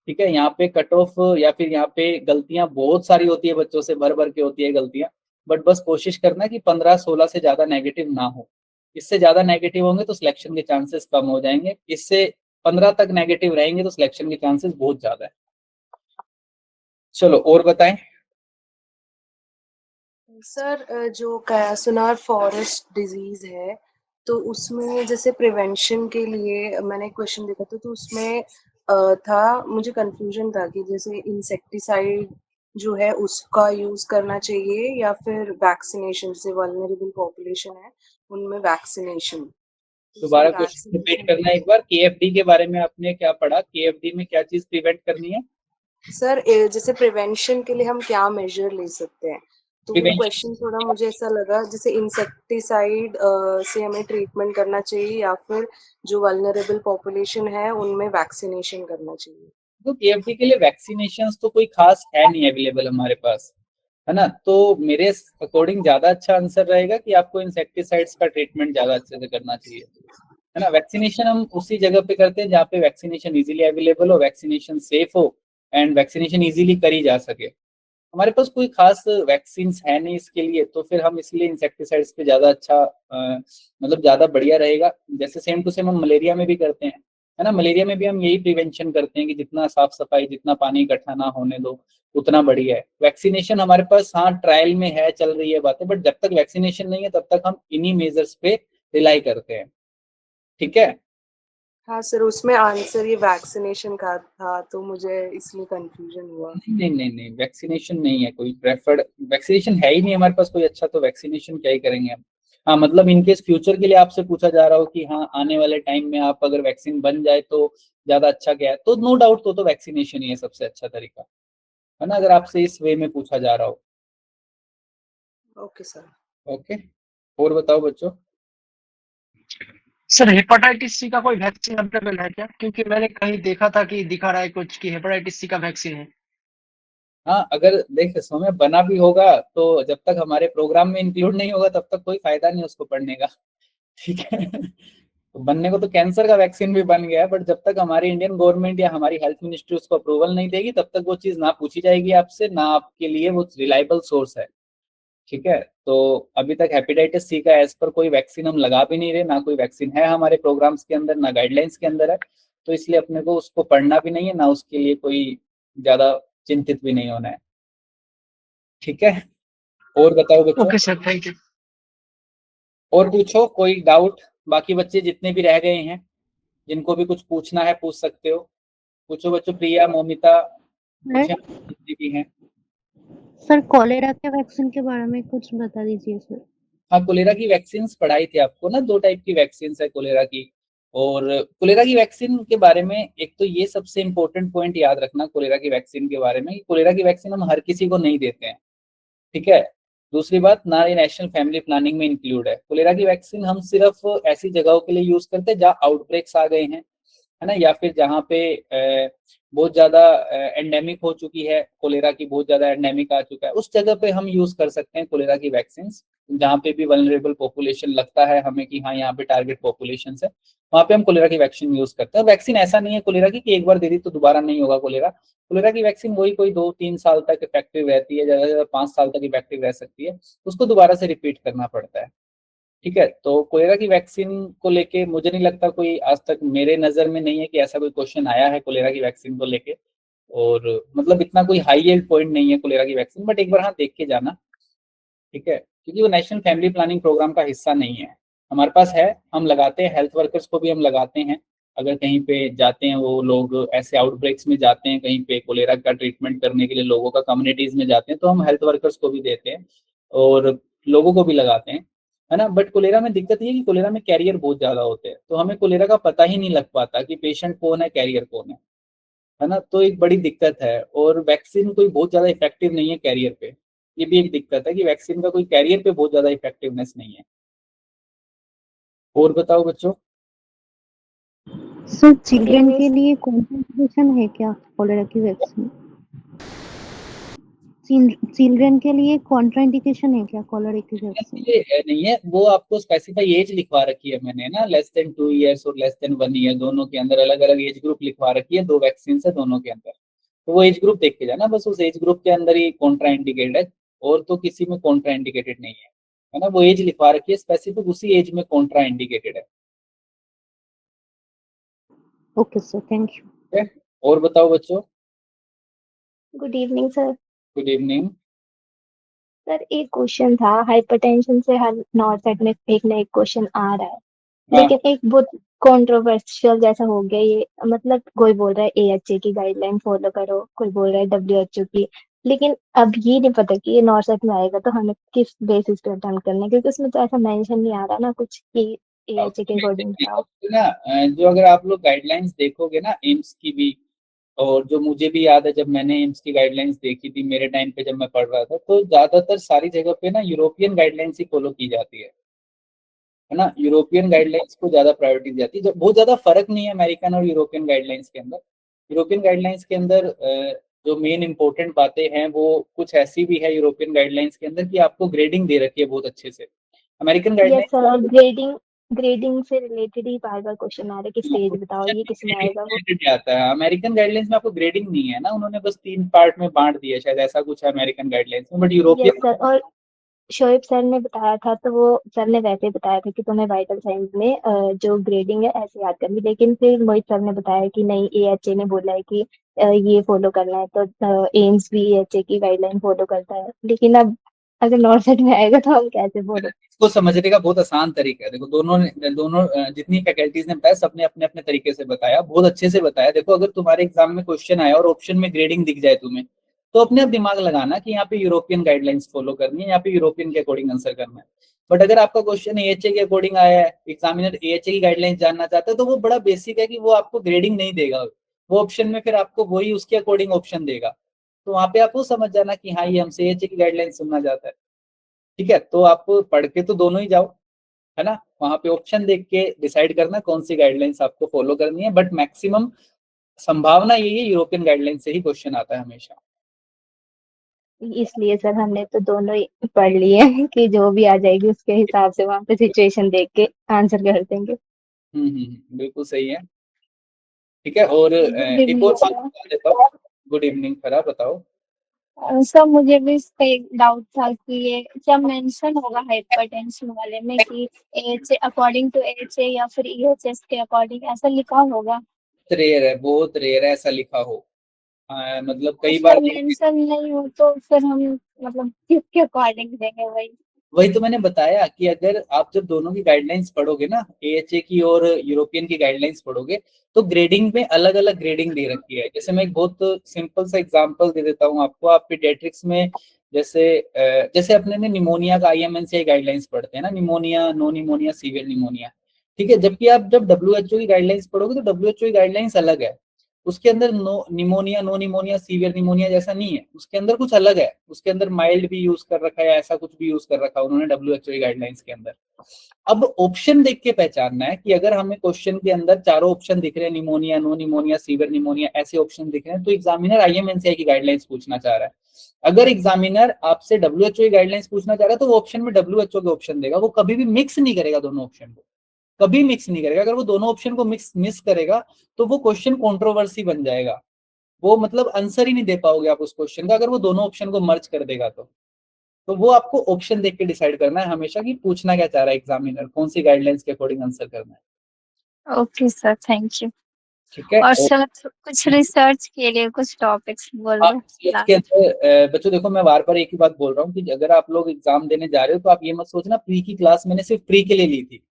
ठीक है, यहाँ पे कट ऑफ या फिर यहाँ पे गलतियां बहुत सारी होती है, बच्चों से भर भर के होती है गलतियां, बट बस कोशिश करना कि 15-16 से ज्यादा नेगेटिव ना हो। इससे ज्यादा नेगेटिव होंगे तो सिलेक्शन के चांसेस कम हो जाएंगे, इससे 15 तक नेगेटिव रहेंगे तो सिलेक्शन के चांसेस बहुत ज्यादा है। चलो और बताएं। सर जो कैसुनार फॉरेस्ट डिजीज है, तो उसमें जैसे प्रिवेंशन के लिए मैंने क्वेश्चन देखा था, तो उसमें था, मुझे कंफ्यूजन था कि जैसे इंसेक्टिसाइड जो है उसका यूज करना चाहिए या फिर वैक्सीनेशन, जैसे वल्नरेबल पॉपुलेशन है उनमें वैक्सीनेशन। दोबारा क्वेश्चन रिपीट करना एक बार, केएफडी के बारे में आपने क्या पढ़ा, केएफडी में क्या चीज प्रिवेंट करनी है? सर जैसे प्रिवेंशन के लिए हम क्या मेजर ले सकते हैं, तो वो क्वेश्चन थोड़ा मुझे ऐसा लगा जैसे इंसेक्टिसाइड से हमें ट्रीटमेंट करना चाहिए या फिर जो वल्नरेबल पॉपुलेशन है उनमें वैक्सीनेशन करना चाहिए। तो केएफडी के लिए वैक्सीनेशन तो कोई खास है नहीं अवेलेबल हमारे पास, है ना। तो मेरे अकॉर्डिंग ज्यादा अच्छा आंसर रहेगा कि आपको इंसेक्टिसाइड्स का ट्रीटमेंट ज्यादा अच्छे से करना चाहिए, है ना। वैक्सीनेशन हम उसी जगह पे करते हैं जहाँ पे वैक्सीनेशन इजीली अवेलेबल हो, वैक्सीनेशन सेफ हो एंड वैक्सीनेशन इजीली करी जा सके। हमारे पास कोई खास वैक्सीन है नहीं इसके लिए, तो फिर हम इसलिए इंसेक्टिसाइड्स पे ज्यादा अच्छा मतलब ज्यादा बढ़िया रहेगा। जैसे सेम टू सेम हम मलेरिया में भी करते हैं, है ना। मलेरिया में भी हम यही प्रिवेंशन करते हैं कि जितना साफ सफाई, जितना पानी इकट्ठा ना होने दो उतना बढ़िया है। वैक्सीनेशन हमारे पास हाँ ट्रायल में है, चल रही है बातें, बट जब तक वैक्सीनेशन नहीं है तब तक हम इन्हीं मेजर्स पे रिलाई करते हैं। ठीक है, हाँ सर, उसमें आंसर ये वैक्सीनेशन का था तो मुझे इसलिए कंफ्यूजन हुआ। नहीं नहीं नहीं, वैक्सीनेशन नहीं है कोई प्रेफर्ड, वैक्सीनेशन है ही नहीं हमारे पास कोई अच्छा, तो वैक्सीनेशन क्या ही करेंगे हम। हाँ मतलब इनकेस फ्यूचर के लिए आपसे पूछा जा रहा हो कि हाँ आने वाले टाइम में आप अगर वैक्सीन बन जाए तो ज्यादा अच्छा क्या है, तो नो डाउट तो वैक्सीनेशन ही है सबसे अच्छा तरीका, है ना, अगर आपसे इस वे में पूछा जा रहा हो। Okay sir. ओके, और बताओ बच्चों। सर हेपेटाइटिस सी का कोई वैक्सीन अवेलेबल है क्या? क्योंकि मैंने कहीं देखा था कि दिखा रहा है कुछ कि हेपेटाइटिस सी का वैक्सीन है। हाँ अगर देख समय बना भी होगा तो जब तक हमारे प्रोग्राम में इंक्लूड नहीं होगा तब तक कोई फायदा नहीं उसको पढ़ने का। ठीक है, तो बनने को तो कैंसर का वैक्सीन भी बन गया है, बट जब तक हमारी इंडियन गवर्नमेंट या हमारी हेल्थ मिनिस्ट्री उसको अप्रूवल नहीं देगी तब तक वो चीज ना पूछी जाएगी आपसे, ना आपके लिए वो रिलायबल सोर्स है। ठीक है, तो अभी तक हेपेटाइटिस सी का एज पर कोई वैक्सीन हम लगा भी नहीं रहे, ना कोई वैक्सीन है हमारे प्रोग्राम्स के अंदर, ना गाइडलाइंस के अंदर है, तो इसलिए अपने को उसको पढ़ना भी नहीं है, ना उसके लिए कोई ज्यादा चिंतित भी नहीं होना है। ठीक है, और बताओ बच्चों। Okay sir, thank you. और पूछो कोई डाउट, बाकी बच्चे जितने भी रह गए हैं जिनको भी कुछ पूछना है पूछ सकते हो। पूछो बच्चों, प्रिया, मोमिता, सर जितनी भी हैं। सर कोलेरा के वैक्सीन के बारे में कुछ बता दीजिए सर। हाँ, कोलेरा की वैक्सीन पढ़ाई थी आपको ना, 2 टाइप की वैक्सीन है कोलेरा की। और कोलेरा की वैक्सीन के बारे में एक तो ये सबसे इंपॉर्टेंट पॉइंट याद रखना कोलेरा की वैक्सीन के बारे में कि कोलेरा की वैक्सीन हम हर किसी को नहीं देते हैं, ठीक है। दूसरी बात, ना ये नेशनल फैमिली प्लानिंग में इंक्लूड है। कोलेरा की वैक्सीन हम सिर्फ ऐसी जगहों के लिए यूज करते हैं जहाँ आउटब्रेक्स आ गए हैं, है ना, या फिर जहाँ पे बहुत ज्यादा एंडेमिक हो चुकी है, कोलेरा की बहुत ज्यादा एंडेमिक आ चुका है, उस जगह पे हम यूज कर सकते हैं कोलेरा की वैक्सीन। जहाँ पे भी वल्नरेबल पॉपुलेशन लगता है हमें कि हाँ यहाँ पे टारगेट पॉपुलेशन है, वहाँ पे हम कोलेरा की वैक्सीन यूज करते हैं। वैक्सीन ऐसा नहीं है कोलेरा की कि एक बार दे दी तो दोबारा नहीं होगा कोलेरा। कोलेरा की वैक्सीन वही कोई 2-3 साल तक इफेक्टिव रहती है, ज्यादा से ज्यादा 5 साल तक इफेक्टिव रह सकती है, उसको दोबारा से रिपीट करना पड़ता है, ठीक है। तो कोलेरा की वैक्सीन को लेके मुझे नहीं लगता कोई, आज तक मेरे नजर में नहीं है कि ऐसा कोई क्वेश्चन आया है कोलेरा की वैक्सीन को लेके। और मतलब इतना कोई हाई एंड पॉइंट नहीं है कोलेरा की वैक्सीन, बट एक बार हाँ देख के जाना, ठीक है, क्योंकि वो नेशनल फैमिली प्लानिंग प्रोग्राम का हिस्सा नहीं है। हमारे पास है, हम लगाते हैं, हेल्थ वर्कर्स को भी हम लगाते हैं। अगर कहीं पे जाते हैं वो लोग, ऐसे आउटब्रेक्स में जाते हैं कहीं पे कोलेरा का ट्रीटमेंट करने के लिए, लोगों का कम्युनिटीज में जाते हैं, तो हम हेल्थ वर्कर्स को भी देते हैं और लोगों को भी लगाते हैं, है ना। बट कोलेरा में दिक्कत ये है कि कोलेरा में कैरियर बहुत ज्यादा होते हैं, तो हमें कोलेरा का पता ही नहीं लग पाता कि पेशेंट कौन है, कैरियर कौन है ना। तो एक बड़ी दिक्कत है। और वैक्सीन कोई बहुत ज्यादा इफेक्टिव नहीं है कैरियर पे, ये भी एक दिक्कत है कि वैक्सीन का कोई कैरियर पे बहुत ज्यादा इफेक्टिवनेस नहीं है। और बताओ बच्चों। सर चिल्ड्रन के लिए कॉन्ट्राइंडिकेशन है क्या कोलेरा की वैक्सीन? चिल्ड्रन के लिए कॉन्ट्राइंडिकेशन है क्या कोलेरा की वैक्सीन? ये नहीं है, वो आपको स्पेसिफाई एज लिखवा रखी है मैंने ना, less than 2 years और less than 1 year, दोनों के अंदर अलग अलग एज ग्रुप लिखवा रखी है, 2 वैक्सीन है दोनों के अंदर। तो वो एज ग्रुप देख के जाना, बस उस एज ग्रुप के अंदर ही कॉन्ट्रा इंडिकेटेड है, और तो किसी में कॉन्ट्रा इंडिकेटेड नहीं है ना। वो एज लिखवा रखी है स्पेसिफिक, उसी एज में कॉन्ट्रा इंडिकेटेड है। Okay sir, thank you. ठीक है, और बताओ बच्चों। Good evening sir. Good evening. Sir एक क्वेश्चन था, हाइपरटेंशन से हर नॉर्सेट में एक ना एक क्वेश्चन आ रहा है, हाँ, लेकिन एक बहुत कंट्रोवर्शियल जैसा हो गया ये। मतलब कोई बोल रहा है एएचए की गाइडलाइन फॉलो करो, कोई बोल रहा है डब्ल्यूएचओ की, लेकिन अब ये नहीं पता कि ये नॉर्सेट में आएगा तो हमें किस बेसिस पे अटेम्प्ट करना है, क्योंकि उसमें तो ऐसा मेंशन नहीं आ रहा ना कुछ कि एएचए के अकॉर्डिंग जाओ। ना जो अगर आप लोग गाइडलाइंस देखोगे ना एम्स की भी, और जो मुझे भी याद है जब मैंने एम्स की गाइडलाइंस देखी थी मेरे टाइम पे जब मैं पढ़ रहा था, तो ज्यादातर सारी जगह पे ना यूरोपियन गाइडलाइंस ही फॉलो की जाती है ना। यूरोपियन गाइडलाइंस को ज्यादा प्रायोरिटी दी जाती है, जब बहुत ज्यादा फर्क नहीं है अमेरिकन और यूरोपियन गाइडलाइंस के अंदर। यूरोपियन गाइडलाइंस के अंदर जो मेन इंपॉर्टेंट बातें हैं वो कुछ ऐसी भी है यूरोपियन गाइडलाइंस के अंदर कि आपको ग्रेडिंग दे रखी है बहुत अच्छे से। अमेरिकन यस सर, और गाइडलाइंस ग्रेडिंग से रिलेटेड ही बार बार क्वेश्चन आ रहा है कि स्टेज बताओ, ये किस में आएगा वो। आता है, अमेरिकन गाइडलाइंस में आपको ग्रेडिंग नहीं है ना, उन्होंने बस 3 पार्ट में बांट दिया, शायद ऐसा कुछ है अमेरिकन गाइडलाइंस में, बट यस यूरोपियन। सर, और शोएब सर ने बताया था, तो वो सर ने वैसे ही बताया था कि तुम्हें वाइटल साइंस में जो ग्रेडिंग है ऐसे याद करनी, लेकिन फिर मोहित सर ने बताया कि नहीं, एएचए ने बोला है कि ये फॉलो करना है, तो एम्स भी एएचए की गाइडलाइन फॉलो करता है। लेकिन अब अगर नॉर्थ साइड में आएगा तो हम कैसे बोलो। इसको समझने का बहुत आसान तरीका है, देखो दोनों जितनी फैकल्टीज ने बताया सबने अपने अपने तरीके से बताया, बहुत अच्छे से बताया। देखो अगर तुम्हारे एग्जाम में क्वेश्चन आया और ऑप्शन में ग्रेडिंग दिख जाए तुम्हें, तो अपने आप दिमाग लगाना कि यहाँ पे यूरोपियन गाइडलाइंस फॉलो करनी है, यहाँ पे यूरोपियन के अकॉर्डिंग आंसर करना है। बट अगर आपका क्वेश्चन एएचए के अकॉर्डिंग आया है, एग्जामिनर एएचए की गाइडलाइंस जानना चाहता है, तो वो बड़ा बेसिक है कि वो आपको ग्रेडिंग नहीं देगा, वो ऑप्शन में फिर आपको वही उसके अकॉर्डिंग ऑप्शन देगा। तो वहां पे आप वो समझ जाना कि हाँ ये हमसे एएचए की गाइडलाइन सुनना चाहता है, ठीक है। तो आप पढ़ के तो दोनों ही जाओ, है ना, वहां पे ऑप्शन देख के डिसाइड करना कौन सी गाइडलाइंस आपको फॉलो करनी है। बट मैक्सिमम संभावना यही है यूरोपियन गाइडलाइन से ही क्वेश्चन आता है हमेशा। इसलिए सर हमने तो दोनों ही पढ़ लिए हैं कि जो भी आ जाएगी उसके हिसाब से वहां पे सिचुएशन देख के आंसर कर देंगे। बिल्कुल सही है, ठीक है। और गुड एक इवनिंग और बात सर। बता देता हूँ। गुड इवनिंग फरा, बताओ। सर मुझे भी इसका एक डाउट था कि ये क्या मेंशन होगा हाइपरटेंशन वाले में कि एच अकॉर्डिंग टू एच या फिर ईएचएस के अकॉर्डिंग ऐसा लिखा होगा। रेयर है, बहुत रेयर है ऐसा लिखा हो। मतलब कई अच्छा बार मेंशन नहीं हो तो फिर हम मतलब किसके अकॉर्डिंग देंगे भाई। वही तो मैंने बताया कि अगर आप जब दोनों की गाइडलाइंस पढ़ोगे ना, AHA की और यूरोपियन की गाइडलाइंस पढ़ोगे, तो ग्रेडिंग में अलग अलग ग्रेडिंग दे रखी है। जैसे मैं एक बहुत सिंपल सा एग्जांपल दे देता हूँ आपको। आप पीडियाट्रिक्स में जैसे अपने ने निमोनिया का IMNCI गाइडलाइंस पढ़ते हैं ना, pneumonia, no pneumonia, severe pneumonia, ठीक है। जबकि आप जब WHO की गाइडलाइंस पढ़ोगे तो WHO की गाइडलाइंस अलग है। उसके अंदर नो निमोनिया, सीवियर निमोनिया जैसा नहीं है, उसके अंदर कुछ अलग है। उसके अंदर माइल्ड भी यूज कर रखा है, ऐसा कुछ भी यूज कर रखा है उन्होंने WHO की गाइडलाइंस के अंदर। अब ऑप्शन देख के पहचानना है कि अगर हमें क्वेश्चन के अंदर चारों ऑप्शन दिख रहे हैं, pneumonia, no pneumonia, severe pneumonia, ऐसे ऑप्शन दिख रहे हैं, तो एग्जामिनर IMNCI की गाइडलाइंस पूछना चाह रहा है। अगर एग्जामिनर आपसे WHO की गाइडलाइंस पूछना चाह रहा है तो वो ऑप्शन में WHO के ऑप्शन देगा। वो कभी भी मिक्स नहीं करेगा दोनों ऑप्शन को, कभी मिक्स नहीं करेगा। अगर वो दोनों ऑप्शन को मिस करेगा तो वो क्वेश्चन कंट्रोवर्सी बन जाएगा। वो मतलब आंसर ही नहीं दे पाओगे आप उस क्वेश्चन का, अगर वो दोनों ऑप्शन को मर्ज कर देगा तो वो आपको ऑप्शन देख के डिसाइड करना है हमेशा कि पूछना क्या चाह रहा है एग्जामिनर, कौन सी गाइडलाइंस के अकॉर्डिंग आंसर करना है। Okay sir, thank you. ठीक है। और सर कुछ रिसर्च के लिए कुछ टॉपिक्स बोल दो रिसर्च के लास्ट। अंदर बच्चों देखो, मैं बार बार एक ही बात बोल रहा हूँ कि अगर आप लोग एग्जाम देने जा रहे हो तो आप ये मत सोचना प्री की क्लास मैंने सिर्फ प्री के लिए ली थी।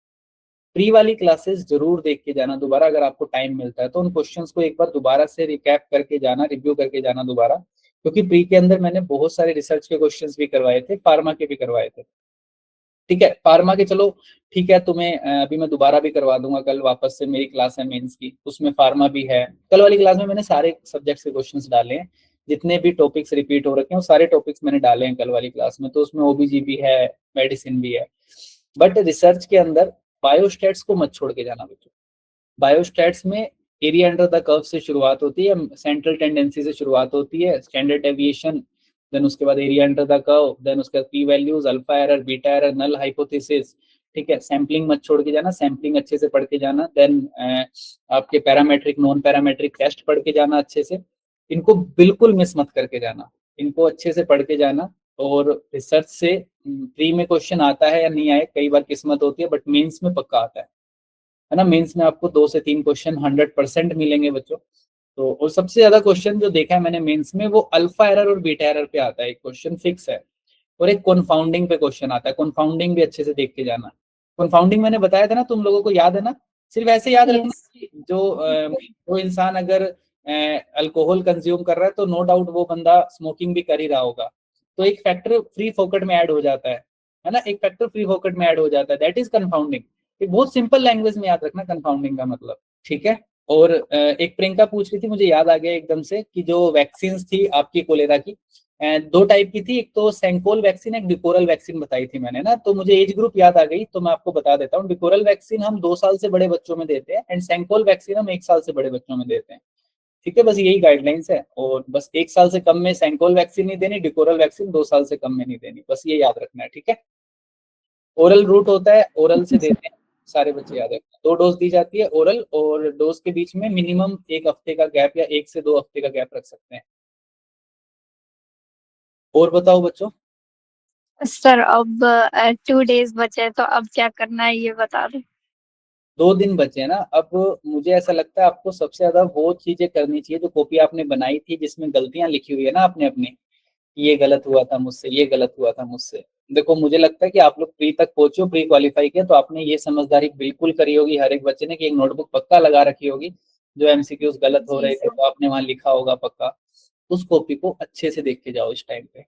प्री वाली क्लासेस जरूर देख के जाना दोबारा, अगर आपको टाइम मिलता है तो उन क्वेश्चंस को एक बार दोबारा से रिकैप करके जाना, रिव्यू करके जाना दोबारा। क्योंकि प्री के अंदर मैंने बहुत सारे रिसर्च के क्वेश्चंस भी करवाए थे, फार्मा के भी करवाए थे। ठीक है, फार्मा के चलो ठीक है, तुम्हें अभी मैं दोबारा भी करवा दूंगा। कल वापस से मेरी क्लास है मेंस की, उसमें फार्मा भी है। कल वाली क्लास में मैंने सारे सब्जेक्ट्स के क्वेश्चंस डाले हैं, जितने भी टॉपिक्स रिपीट हो रखे हैं वो सारे टॉपिक्स मैंने डाले हैं कल वाली क्लास में। तो उसमें OBG भी है, मेडिसिन भी है। बट रिसर्च के अंदर बायोस्टैट्स को मत छोड़ के जाना बच्चों। बायोस्टैट्स में एरिया अंडर द कर्व से शुरुआत होती है, सेंट्रल टेंडेंसी से शुरुआत होती है, स्टैंडर्ड डेविएशन, देन उसके बाद area under the curve, then उसके बाद P values, alpha error, beta error, null hypothesis. ठीक है, सैम्पलिंग मत छोड़ के जाना, सैम्पलिंग अच्छे से पढ़ के जाना। देन आपके पैरामेट्रिक, नॉन पैरामेट्रिक टेस्ट पढ़ के जाना अच्छे से। इनको बिल्कुल मिस मत करके जाना, इनको अच्छे से पढ़ के जाना। और रिसर्च से प्री में क्वेश्चन आता है या नहीं आए, कई बार किस्मत होती है, बट मेंस में पक्का आता है ना। मेंस में आपको 2 से 3 क्वेश्चन 100% मिलेंगे बच्चों। तो और सबसे ज्यादा क्वेश्चन जो देखा है मैंने मेंस में, वो अल्फा एरर और बीटा एरर पे आता है, एक क्वेश्चन फिक्स है। और एक कॉन्फाउंडिंग पे क्वेश्चन आता है, कॉन्फाउंडिंग भी अच्छे से देख के जाना। कॉन्फाउंडिंग मैंने बताया था ना, तुम लोगों को याद है ना। सिर्फ ऐसे याद रखना यस। कि जो इंसान अगर अल्कोहल कंज्यूम कर रहा है तो नो डाउट वो बंदा स्मोकिंग भी कर ही रहा होगा। तो एक फैक्टर फ्री फोकट में ऐड हो जाता है ना, एक फैक्टर फ्री फोकट में ऐड हो जाता है, दैट इज कंफाउंडिंग। एक बहुत सिंपल लैंग्वेज में याद रखना कंफाउंडिंग का मतलब। ठीक है। और एक प्रियंका पूछ रही थी, मुझे याद आ गया एकदम से, कि जो वैक्सीन थी आपकी कोलेरा की, 2 टाइप की थी। एक तो सेंकोल वैक्सीन, एक डिकोरल वैक्सीन बताई थी मैंने ना। तो मुझे एज ग्रुप याद आ गई, तो मैं आपको बता देता हूँ। डिकोरल वैक्सीन हम 2 साल से बड़े बच्चों में देते हैं, एंड सेंकोल वैक्सीन हम 1 साल से बड़े बच्चों में देते हैं। ठीक है, बस यही गाइडलाइंस है। और बस 1 साल से कम में सेंकोल वैक्सीन नहीं देनी, डिकोरल वैक्सीन 2 साल से कम में नहीं देनी, बस ये याद रखना है। ठीक है। ओरल रूट होता है, ओरल से देते हैं, सारे बच्चे याद रखना। 2 डोज दी जाती है ओरल, और डोज के बीच में मिनिमम 1 हफ्ते का गैप या 1 से 2 हफ्ते का गैप रख सकते हैं। और बताओ बच्चों। सर अब 2 days बचे हैं, तो अब क्या करना है ये बता दो। 2 दिन बचे हैं ना। अब मुझे ऐसा लगता है आपको सबसे ज्यादा वो चीजें करनी चाहिए जो कॉपी आपने बनाई थी, जिसमें गलतियां लिखी हुई है ना आपने अपनी, ये गलत हुआ था मुझसे, ये गलत हुआ था मुझसे। देखो मुझे लगता है कि आप लोग प्री तक पहुंचे हो, प्री क्वालिफाई किया, तो आपने ये समझदारी बिल्कुल करी होगी हर एक बच्चे ने, कि एक नोटबुक पक्का लगा रखी होगी। जो MCQs गलत हो जी रहे थे सर। तो आपने वहां लिखा होगा पक्का। उस कॉपी को अच्छे से देख के जाओ इस टाइम पे,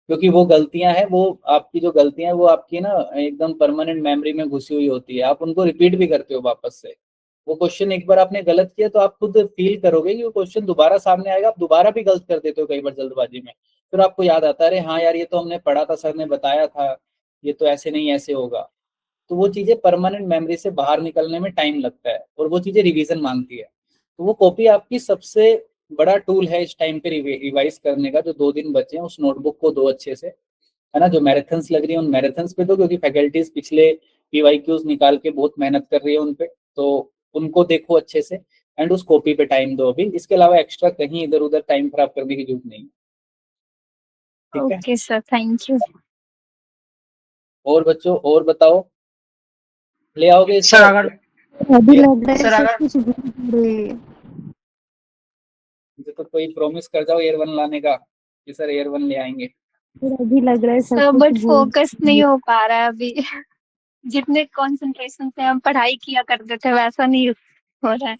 क्योंकि वो गलतियां हैं, वो आपकी जो गलतियां हैं वो आपकी ना एकदम परमानेंट मेमोरी में घुसी हुई होती है। आप उनको रिपीट भी करते हो वापस से। वो क्वेश्चन एक बार आपने गलत किया तो आप खुद फील करोगे कि वो क्वेश्चन दोबारा सामने आएगा, आप दोबारा भी गलत कर देते हो कई बार जल्दबाजी में। फिर आपको याद आता है, अरे हाँ यार ये तो हमने पढ़ा था, सर ने बताया था, ये तो ऐसे नहीं ऐसे होगा। तो वो चीजें परमानेंट मेमोरी से बाहर निकलने में टाइम लगता है, और वो चीजें रिवीजन मांगती है। तो वो कॉपी आपकी सबसे बड़ा टूल है इस टाइम पे रिवाइज करने का। जो 2 दिन बचे हैं उस नोटबुक को दो अच्छे से, है ना। जो मैराथन्स लग रही है उन मैराथन्स पे दो, क्योंकि फैकल्टीज पिछले PYQs निकाल के बहुत मेहनत कर रही है उन पे, तो उनको देखो अच्छे से। एंड उस कॉपी पे टाइम दो अभी, इसके अलावा एक्स्ट्रा कहीं इधर उधर टाइम खराब करने की जरूरत नहीं है। ठीक है। Okay sir, thank you. और बच्चों और बताओ, ले आओगे सर इसका अगर अभी ये- लग रहा है सर सब अगर कुछ भूल रहे हैं। मुझे तो कोई प्रॉमिस कर जाओ एयर 1 लाने का, कि सर एयर 1 ले आएंगे। फिर अभी लग रहा है सब सर कुछ बट भूल फोकस नहीं हो पा रहा है अभी। जितने कंसंट्रेशन से हम पढ़ाई किया करते थे वैसा नहीं हो रहा है।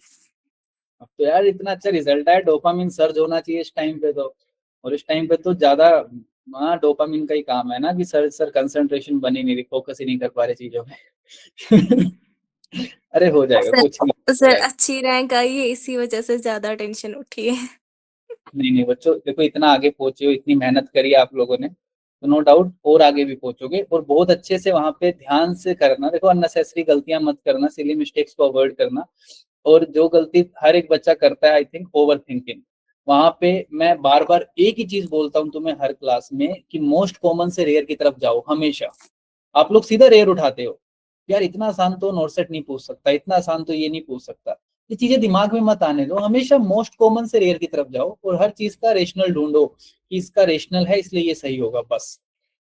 अब तो यार इतना अच्छा रिजल्ट है, डोपामिन सर्ज होना चाहिए इस टाइम पे तो। और इस टाइम पे तो ज्यादा हाँ डोपामिन का ही काम है ना कि सर कंसंट्रेशन बनी नहीं रही, फोकस ही नहीं कर पा रहे चीजों में। अरे हो जाएगा, सर कुछ नहीं हो सर जाएगा। अच्छी रैंक आई है, इसी वजह से ज्यादा टेंशन उठी है। नहीं नहीं बच्चों, देखो इतना आगे पहुंचे हो, इतनी मेहनत करी आप लोगों ने, तो नो डाउट और आगे भी पहुंचोगे। और बहुत अच्छे से वहां पे ध्यान से करना, देखो अननेसेसरी गलतियां मत करना, सिली मिस्टेक्स को अवॉइड करना। और जो गलती हर एक बच्चा करता है आई थिंक, ओवर थिंकिंग। वहां पे मैं बार बार एक ही चीज बोलता हूँ तुम्हें हर क्लास में कि मोस्ट कॉमन से रेयर की तरफ जाओ हमेशा। आप लोग सीधा रेयर उठाते हो, यार इतना आसान तो नॉर्सेट नहीं पूछ सकता, इतना आसान तो ये नहीं पूछ सकता। ये चीजें दिमाग में मत आने दो, हमेशा मोस्ट कॉमन से रेयर की तरफ जाओ और हर चीज का रेशनल ढूंढो कि इसका रेशनल है इसलिए ये सही होगा बस।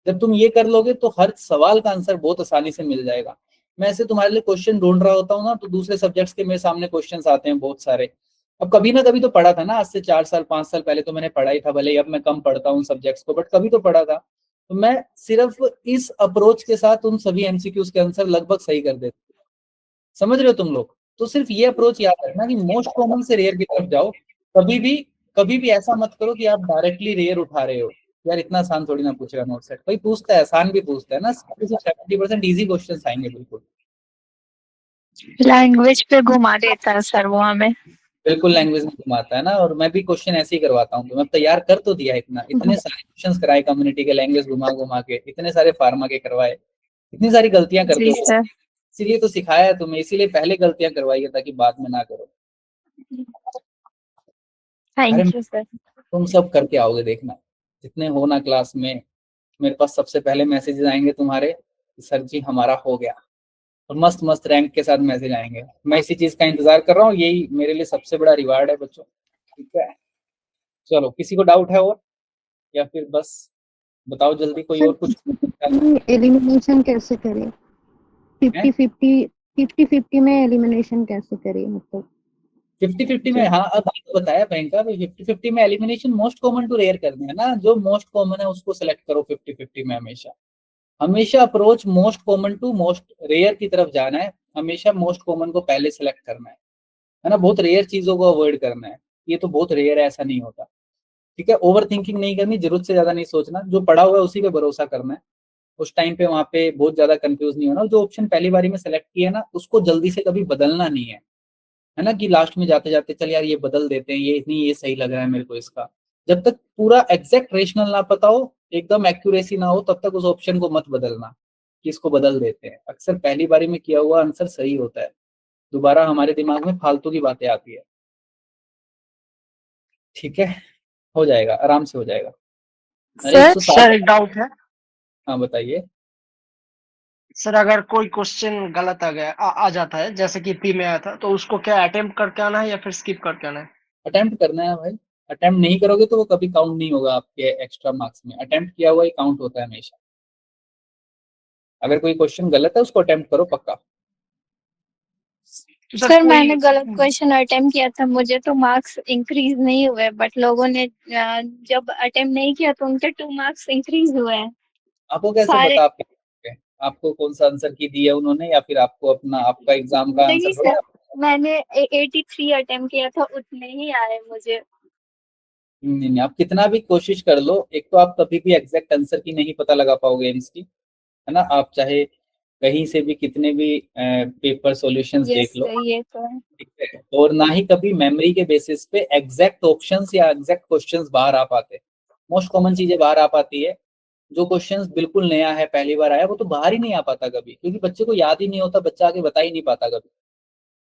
जब तुम ये कर लोगे तो हर सवाल का आंसर बहुत आसानी से मिल जाएगा। मैं ऐसे तुम्हारे लिए क्वेश्चन ढूंढ रहा होता हूँ ना, तो दूसरे सब्जेक्ट्स के मेरे सामने क्वेश्चंस आते हैं बहुत सारे। अब कभी ना कभी तो पढ़ा था ना, आज से 4 साल 5 साल पहले तो मैंने पढ़ा ही था, भले ही अब मैं कम पढ़ता हूँ सब्जेक्ट्स को, बट कभी तो पढ़ा था। तो मैं सिर्फ इस अप्रोच के साथ उन सभी एमसीक्यूज के आंसर लगभग सही कर देता हूँ। समझ रहे हो तुम लोग? तो सिर्फ ये अप्रोच याद रखना कि मोस्ट कॉमन से रेयर की तरफ जाओ। कभी भी कभी भी ऐसा मत करो कि आप डायरेक्टली रेयर उठा रहे हो। यार इतना आसान थोड़ी ना पूछ रहा नोट सेट, कोई पूछता है आसान भी पूछता है ना, 70% इजी क्वेश्चन आएंगे बिल्कुल। लैंग्वेज पे घुमा देता है सर वो हमें। बिल्कुल लैंग्वेज में घुमाता है ना, और मैं भी क्वेश्चन ऐसे ही करवाता हूँ। तो मैं तैयार कर तो दिया, इतना इतने सारे क्वेश्चंस कराए कम्युनिटी के, लैंग्वेज घुमा घुमा के इतने सारे फार्मा के करवाए। इतनी सारी गलतियां करते जी हो, सर। इसीलिए तो सिखाया है तुम्हें, इसीलिए पहले गलतियां करवाई है ताकि बाद में ना करो। अरे थैंक यू सर। तुम सब करके आओगे देखना, जितने हो ना क्लास में, मेरे पास सबसे पहले मैसेजेस आएंगे तुम्हारे कि सर जी हमारा हो गया, और मस्त मस्त रैंक के साथ मैसेज आएंगे। मैं इसी चीज का इंतजार कर रहा हूँ, यही मेरे लिए सबसे बड़ा रिवार्ड है बच्चों। ठीक है, चलो किसी को डाउट है और, या फिर बस बताओ जल्दी, कोई सर और कुछ एलिमिनेशन कैसे करें? है? 50-50 में एलिमिनेशन कैसे करें मतलब? 50-50 में, जब हाँ अब आपको बताया भयंकर, 50-50 में elimination most common to rare करना है ना, जो मोस्ट कॉमन है उसको सेलेक्ट करो 50-50 में। हमेशा हमेशा approach most common to most rare की तरफ जाना है, हमेशा मोस्ट कॉमन को पहले सेलेक्ट करना है ना, बहुत रेयर चीजों को अवॉइड करना है। ये तो बहुत रेयर है, ऐसा नहीं होता। ठीक है, ओवर थिंकिंग नहीं करनी, जरूरत से ज्यादा नहीं सोचना, जो पढ़ा हुआ है उसी पे भरोसा करना है। उस टाइम पे वहां पे बहुत ज्यादा कंफ्यूज नहीं होना, जो ऑप्शन पहली बारी में सेलेक्ट किया है ना उसको जल्दी से कभी बदलना नहीं है ना, कि लास्ट में जाते जाते चल यार ये बदल देते हैं, ये नहीं ये सही लग रहा है मेरे को इसका। जब तक पूरा एग्जैक्ट रेशनल ना पता हो, एकदम एक्यूरेसी ना हो, तब तक उस ऑप्शन को मत बदलना कि इसको बदल देते हैं। अक्सर पहली बारी में किया हुआ आंसर सही होता है, दोबारा हमारे दिमाग में फालतू की बातें आती है। ठीक है, हो जाएगा, आराम से हो जाएगा। अरे सर 160। सर एक डाउट है। हाँ बताइए। सर अगर कोई क्वेश्चन गलत आ जाता है जैसे कि पी में आया था, तो उसको क्या अटेम्प्ट करके आना है या फिर स्किप करके आना है? अटेम्प्ट करना है भाई, अटेम्प्ट नहीं करोगे तो वो कभी काउंट नहीं होगा आपके एक्स्ट्रा मार्क्स में, अटेम्प्ट किया हुआ ही काउंट होता है हमेशा। अगर कोई क्वेश्चन गलत है उसको अटेम्प्ट करो पक्का। तो सर कोई मैंने गलत क्वेश्चन अटेम्प्ट किया था, मुझे तो मार्क्स इंक्रीज नहीं हुए, बट लोगों ने जब अटेम्प्ट नहीं किया तो उनके 2 मार्क्स इंक्रीज हुए हैं आपको कैसे सारे। पता आपको कौन सा आंसर की दी है उन्होंने, या फिर आपको अपना आपका एग्जाम का नहीं आंसर थोड़ी सर, मैंने 83 अटेम्प्ट किया था, उतने ही आए मुझे। नहीं नहीं, आप कितना भी कोशिश कर लो, एक तो आप कभी भी एग्जैक्ट आंसर की नहीं पता लगा पाओगे एम्स की, है ना। आप चाहे कहीं से भी कितने भी पेपर सॉल्यूशंस यस देख लो, सर, ये तो है। ठीक है, और ना ही कभी मेमोरी के बेसिस पे एग्जैक्ट ऑप्शंस या एग्जैक्ट क्वेश्चंस बाहर आ पाते। मोस्ट कॉमन चीजें बाहर आ पाती है, जो क्वेश्चंस बिल्कुल नया है पहली बार आया वो तो बाहर ही नहीं आ पाता कभी, क्योंकि बच्चे को याद ही नहीं होता, बच्चा आगे बता ही नहीं पाता कभी।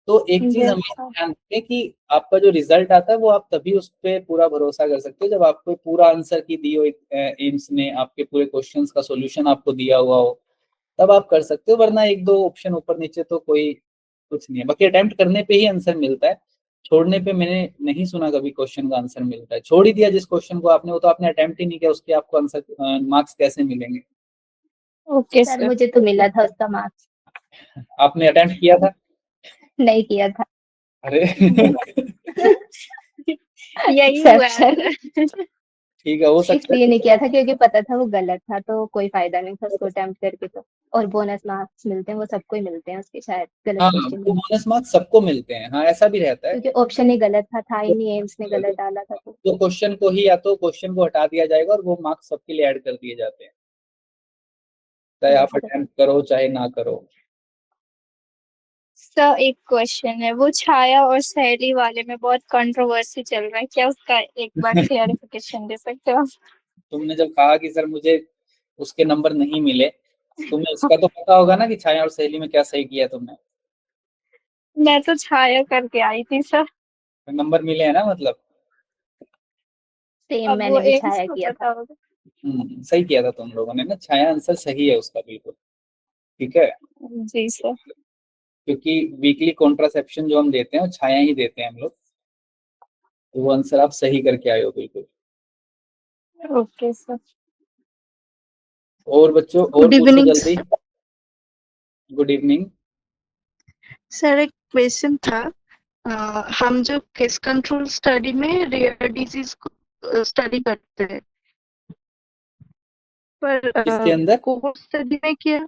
तो एक चीज यस हमेशा सर। ध्यान रखें कि आपका जो रिजल्ट आता है वो आप तभी उस पर पूरा भरोसा कर सकते हो जब आपको पूरा आंसर की दी हो एम्स ने, आपके पूरे क्वेश्चंस का सॉल्यूशन आपको दिया हुआ हो, तब आप कर सकते हो। वरना एक दो ऑप्शन ऊपर नीचे तो कोई कुछ नहीं है। बाकी अटेम्प्ट करने पे ही आंसर मिलता है, छोड़ने पे मैंने नहीं सुना कभी क्वेश्चन का आंसर मिलता है। छोड़ ही दिया जिस क्वेश्चन को आपने, वो तो आपने अटेम्प्ट ही नहीं किया, उसके आपको आंसर मार्क्स कैसे मिलेंगे? Okay sir sir. मुझे तो मिला था उसका मार्क्स। आपने अटेम्प्ट किया था? नहीं किया था। अरे यही हुआ एक्सेप्शन। है। ठीक है, हो सकता है। इसलिए नहीं किया था क्योंकि पता था वो गलत था, तो कोई फायदा नहीं था उसको अटेम्प्ट करके। तो और बोनस मार्क्स मिलते हैं, वो सबको ही मिलते हैं उसके, शायद गलत हाँ, क्वेश्चन वो में। बोनस मार्क्स सबको मिलते हैं, हाँ ऐसा भी रहता है। क्योंकि ऑप्शन ही गलत था ही नहीं, एम्स ने गलत डाला था तो। तो क्वेश्चन को ही, या तो क्वेश्चन को हटा दिया जाएगा और वो मार्क्स सबके लिए ऐड कर दिए जाते हैं, चाहे यस आप सर। अटेम्प्ट करो चाहे ना करो। सर एक क्वेश्चन है, वो छाया और सहेली वाले में बहुत कंट्रोवर्सी चल रहा है, क्या उसका एक बार क्लियरिफिकेशन दे सकते हो? तुमने जब कहा कि सर मुझे उसके नंबर नहीं मिले, तुम्हें उसका तो पता होगा ना कि छाया और सहेली में क्या सही किया तुमने। मैं तो छाया करके आई थी सर। नंबर मिले हैं ना, मतलब। सेम अब वो मैंने भी एम्स छाया को किया पता था। होगा। सही किया था तुम लोगों ने ना, छाया आंसर सही है उसका बिल्कुल। ठीक है, जी सर। क्योंकि वीकली कॉन्ट्रासेप्शन जो हम देते हैं वो छाया ही देते हैं हम लोग, तो वो आंसर आप सही करके आए हो बिल्कुल। Okay sir. और बच्चों और गुड पूछो इवनिंग। जल्दी। Good evening. सर एक क्वेश्चन था। हम जो केस कंट्रोल स्टडी में रेयर डिजीज को स्टडी करते हैं, पर किसके अंदर? कोहोर्ट स्टडी में क्या,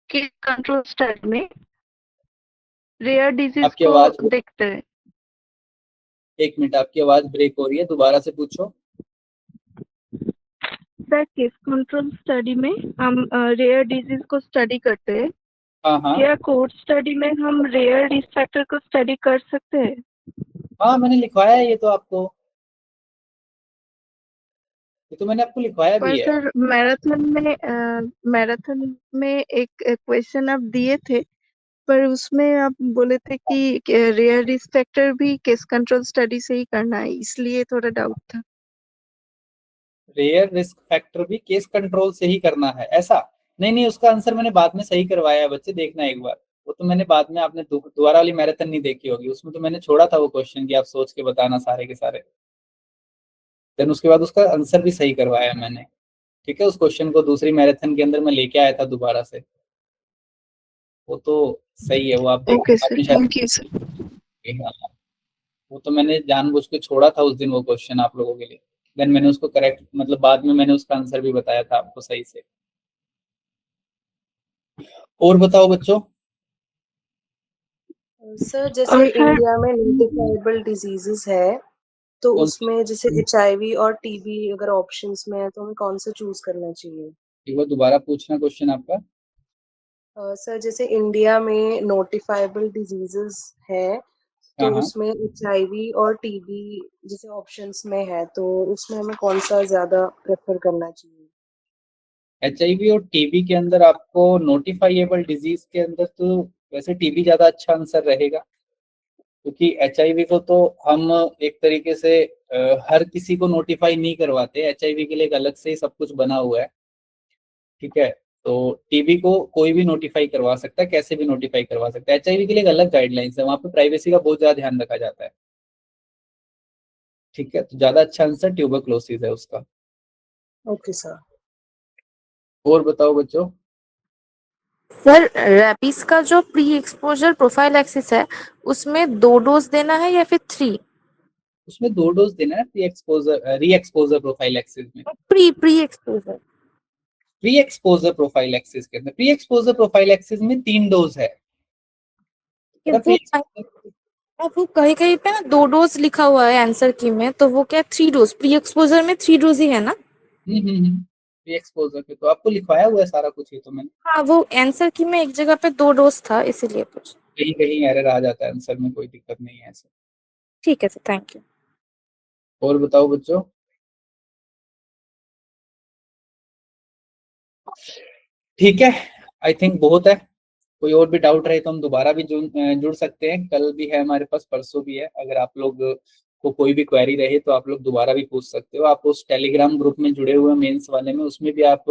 केस कंट्रोल स्टडी में रेयर डिजीज आपकी को आवाज, देखते हैं। एक मिनट, आपकी आवाज ब्रेक हो रही है, दोबारा से पूछो। सर केस कंट्रोल स्टडी में हम रेयर डिजीज को स्टडी करते हैं, हाँ हाँ क्या कोहोर्ट स्टडी में हम रेयर रिस्क फैक्टर को स्टडी कर सकते हैं? हाँ, मैंने लिखवाया है ये तो आपको, ये तो मैंने आपको लिखवाया भी पर है। सर मैराथन में एक क्वेश्चन आप दिए थे, पर उसमें आप बोले थे कि रेयर रिस्क फैक्टर भी केस कंट्रोल स्टडी से ही करना है, इसलिए थोड़ा डाउट था। रेयर रिस्क फैक्टर भी केस कंट्रोल से ही करना है ऐसा? नहीं नहीं, उसका आंसर मैंने बाद में सही करवाया है बच्चे, देखना एक बार। वो तो मैंने बाद में, आपने दोबारा वाली मैराथन नहीं देखी होगी, उसमें तो मैंने छोड़ा था वो क्वेश्चन कि आप सोच के बताना सारे के सारे, देन उसके बाद उसका आंसर भी सही करवाया मैंने। ठीक है, उस क्वेश्चन को दूसरी मैराथन के अंदर मैं लेके आया था दोबारा से, वो तो सही है, वो आप देख ओके सर, आपने शायद। Thank you sir. हाँ, वो तो मैंने जानबूझ के छोड़ा था उस दिन वो क्वेश्चन आप लोगों के लिए, देन मैंने उसको करेक्ट, मतलब बाद में मैंने उसका आंसर भी बताया था आपको सही से। और बताओ बच्चों। सर जैसे और सर इंडिया में नोटिफाइबल डिजीजेस है, तो कौन सी? उसमें जैसे HIV और TB अगर ऑप्शंस में है तो हमें कौन सा चूज करना चाहिए? एक बार दोबारा पूछना क्वेश्चन आपका। सर जैसे इंडिया में नोटिफाइबल डिजीजेस है, हाँ तो हाँ, उसमें HIV और TB जैसे ऑप्शंस में है, तो उसमें हमें कौन सा ज्यादा प्रेफर करना चाहिए? HIV और टीबी के अंदर आपको नोटिफाइएबल डिजीज के अंदर तो वैसे टीबी ज्यादा अच्छा आंसर रहेगा, क्योंकि HIV को तो हम एक तरीके से हर किसी को नोटिफाई नहीं करवाते, HIV के लिए एक अलग से ही सब कुछ बना हुआ है। ठीक है, तो टीबी को कोई भी नोटिफाई करवा सकता है, कैसे भी नोटिफाई करवा सकता है। HIV के लिए एक अलग गाइडलाइंस है, वहाँ पे प्राइवेसी का बहुत ज्यादा ध्यान रखा जाता है। ठीक है, तो ज्यादा अच्छा आंसर ट्यूबरक्लोसिस है उसका। Okay sir. और बताओ बच्चों। सर रेबीज का जो प्री एक्सपोजर प्रोफाइल एक्सिस है उसमें 2 डोज देना है या फिर 3? उसमें 2 डोज देना है, री एक्सपोजर प्रोफाइल एक्सिस में। Pre exposure. Pre exposure profile axis के अंदर, प्री एक्सपोजर प्रोफाइल एक्सिस में 3 डोज है। वो कहीं कहीं पे ना 2 डोज लिखा हुआ है आंसर की में, तो वो क्या 3 डोज, प्री एक्सपोजर में 3 डोज ही है ना? प्री एक्सपोजर पे तो आपको लिखवाया हुआ है सारा कुछ, ही तो मैंने हाँ, वो आंसर की में एक जगह पे 2 डोज था, इसीलिए पूछ। कहीं कहीं एरर आ जाता है आंसर में, कोई दिक्कत नहीं है ऐसे। ठीक है सर, थैंक यू। और बताओ बच्चों। ठीक है, आई थिंक बहुत है। कोई और भी डाउट रहे तो हम दोबारा भी जुड़ सकते हैं, कल भी है हमारे पास, परसों भी है। अगर आप लोग को कोई भी क्वेरी रहे तो आप लोग दोबारा भी पूछ सकते हो। आप उस टेलीग्राम ग्रुप में जुड़े हुए मेंस वाले में, उसमें भी आप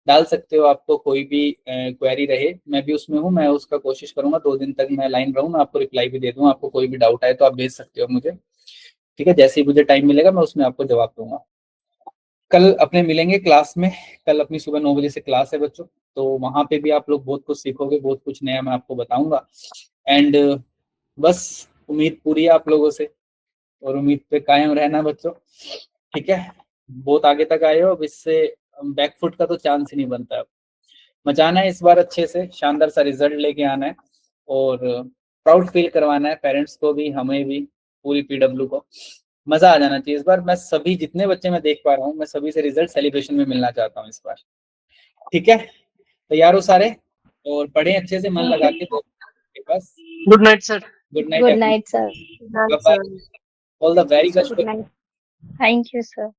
डाल सकते हो, आपको कोई भी क्वेरी रहे। मैं भी उसमें हूँ, मैं उसका कोशिश करूंगा 2 दिन तक मैं लाइन रहूँ, मैं आपको रिप्लाई भी दे दूँ। आपको कोई भी डाउट आए तो आप भेज सकते हो मुझे। ठीक है, जैसे ही मुझे टाइम मिलेगा मैं उसमें आपको जवाब दूंगा। कल अपने मिलेंगे क्लास में, कल अपनी सुबह 9 बजे से क्लास है बच्चों, तो वहां पे भी आप लोग बहुत कुछ सीखोगे, बहुत कुछ नया मैं आपको बताऊंगा। एंड बस उम्मीद पूरी है आप लोगों से, और उम्मीद पे कायम रहना बच्चों। ठीक है, बहुत आगे तक आए हो, अब इससे बैकफुट का तो चांस ही नहीं बनता। अब मचाना है इस बार, अच्छे से शानदार सा रिजल्ट लेके आना है और प्राउड फील करवाना है पेरेंट्स को भी, हमें भी, पूरी पीडब्ल्यू को। मजा आ जाना चाहिए इस बार। मैं सभी जितने बच्चे मैं देख पा रहा हूँ, मैं सभी से रिजल्ट सेलिब्रेशन में मिलना चाहता हूँ इस बार। ठीक है, तैयार हो सारे? और पढ़े अच्छे से, मन लगा के। बस good night sir. Good night. Good night sir. All the very best. Good night. Thank you sir.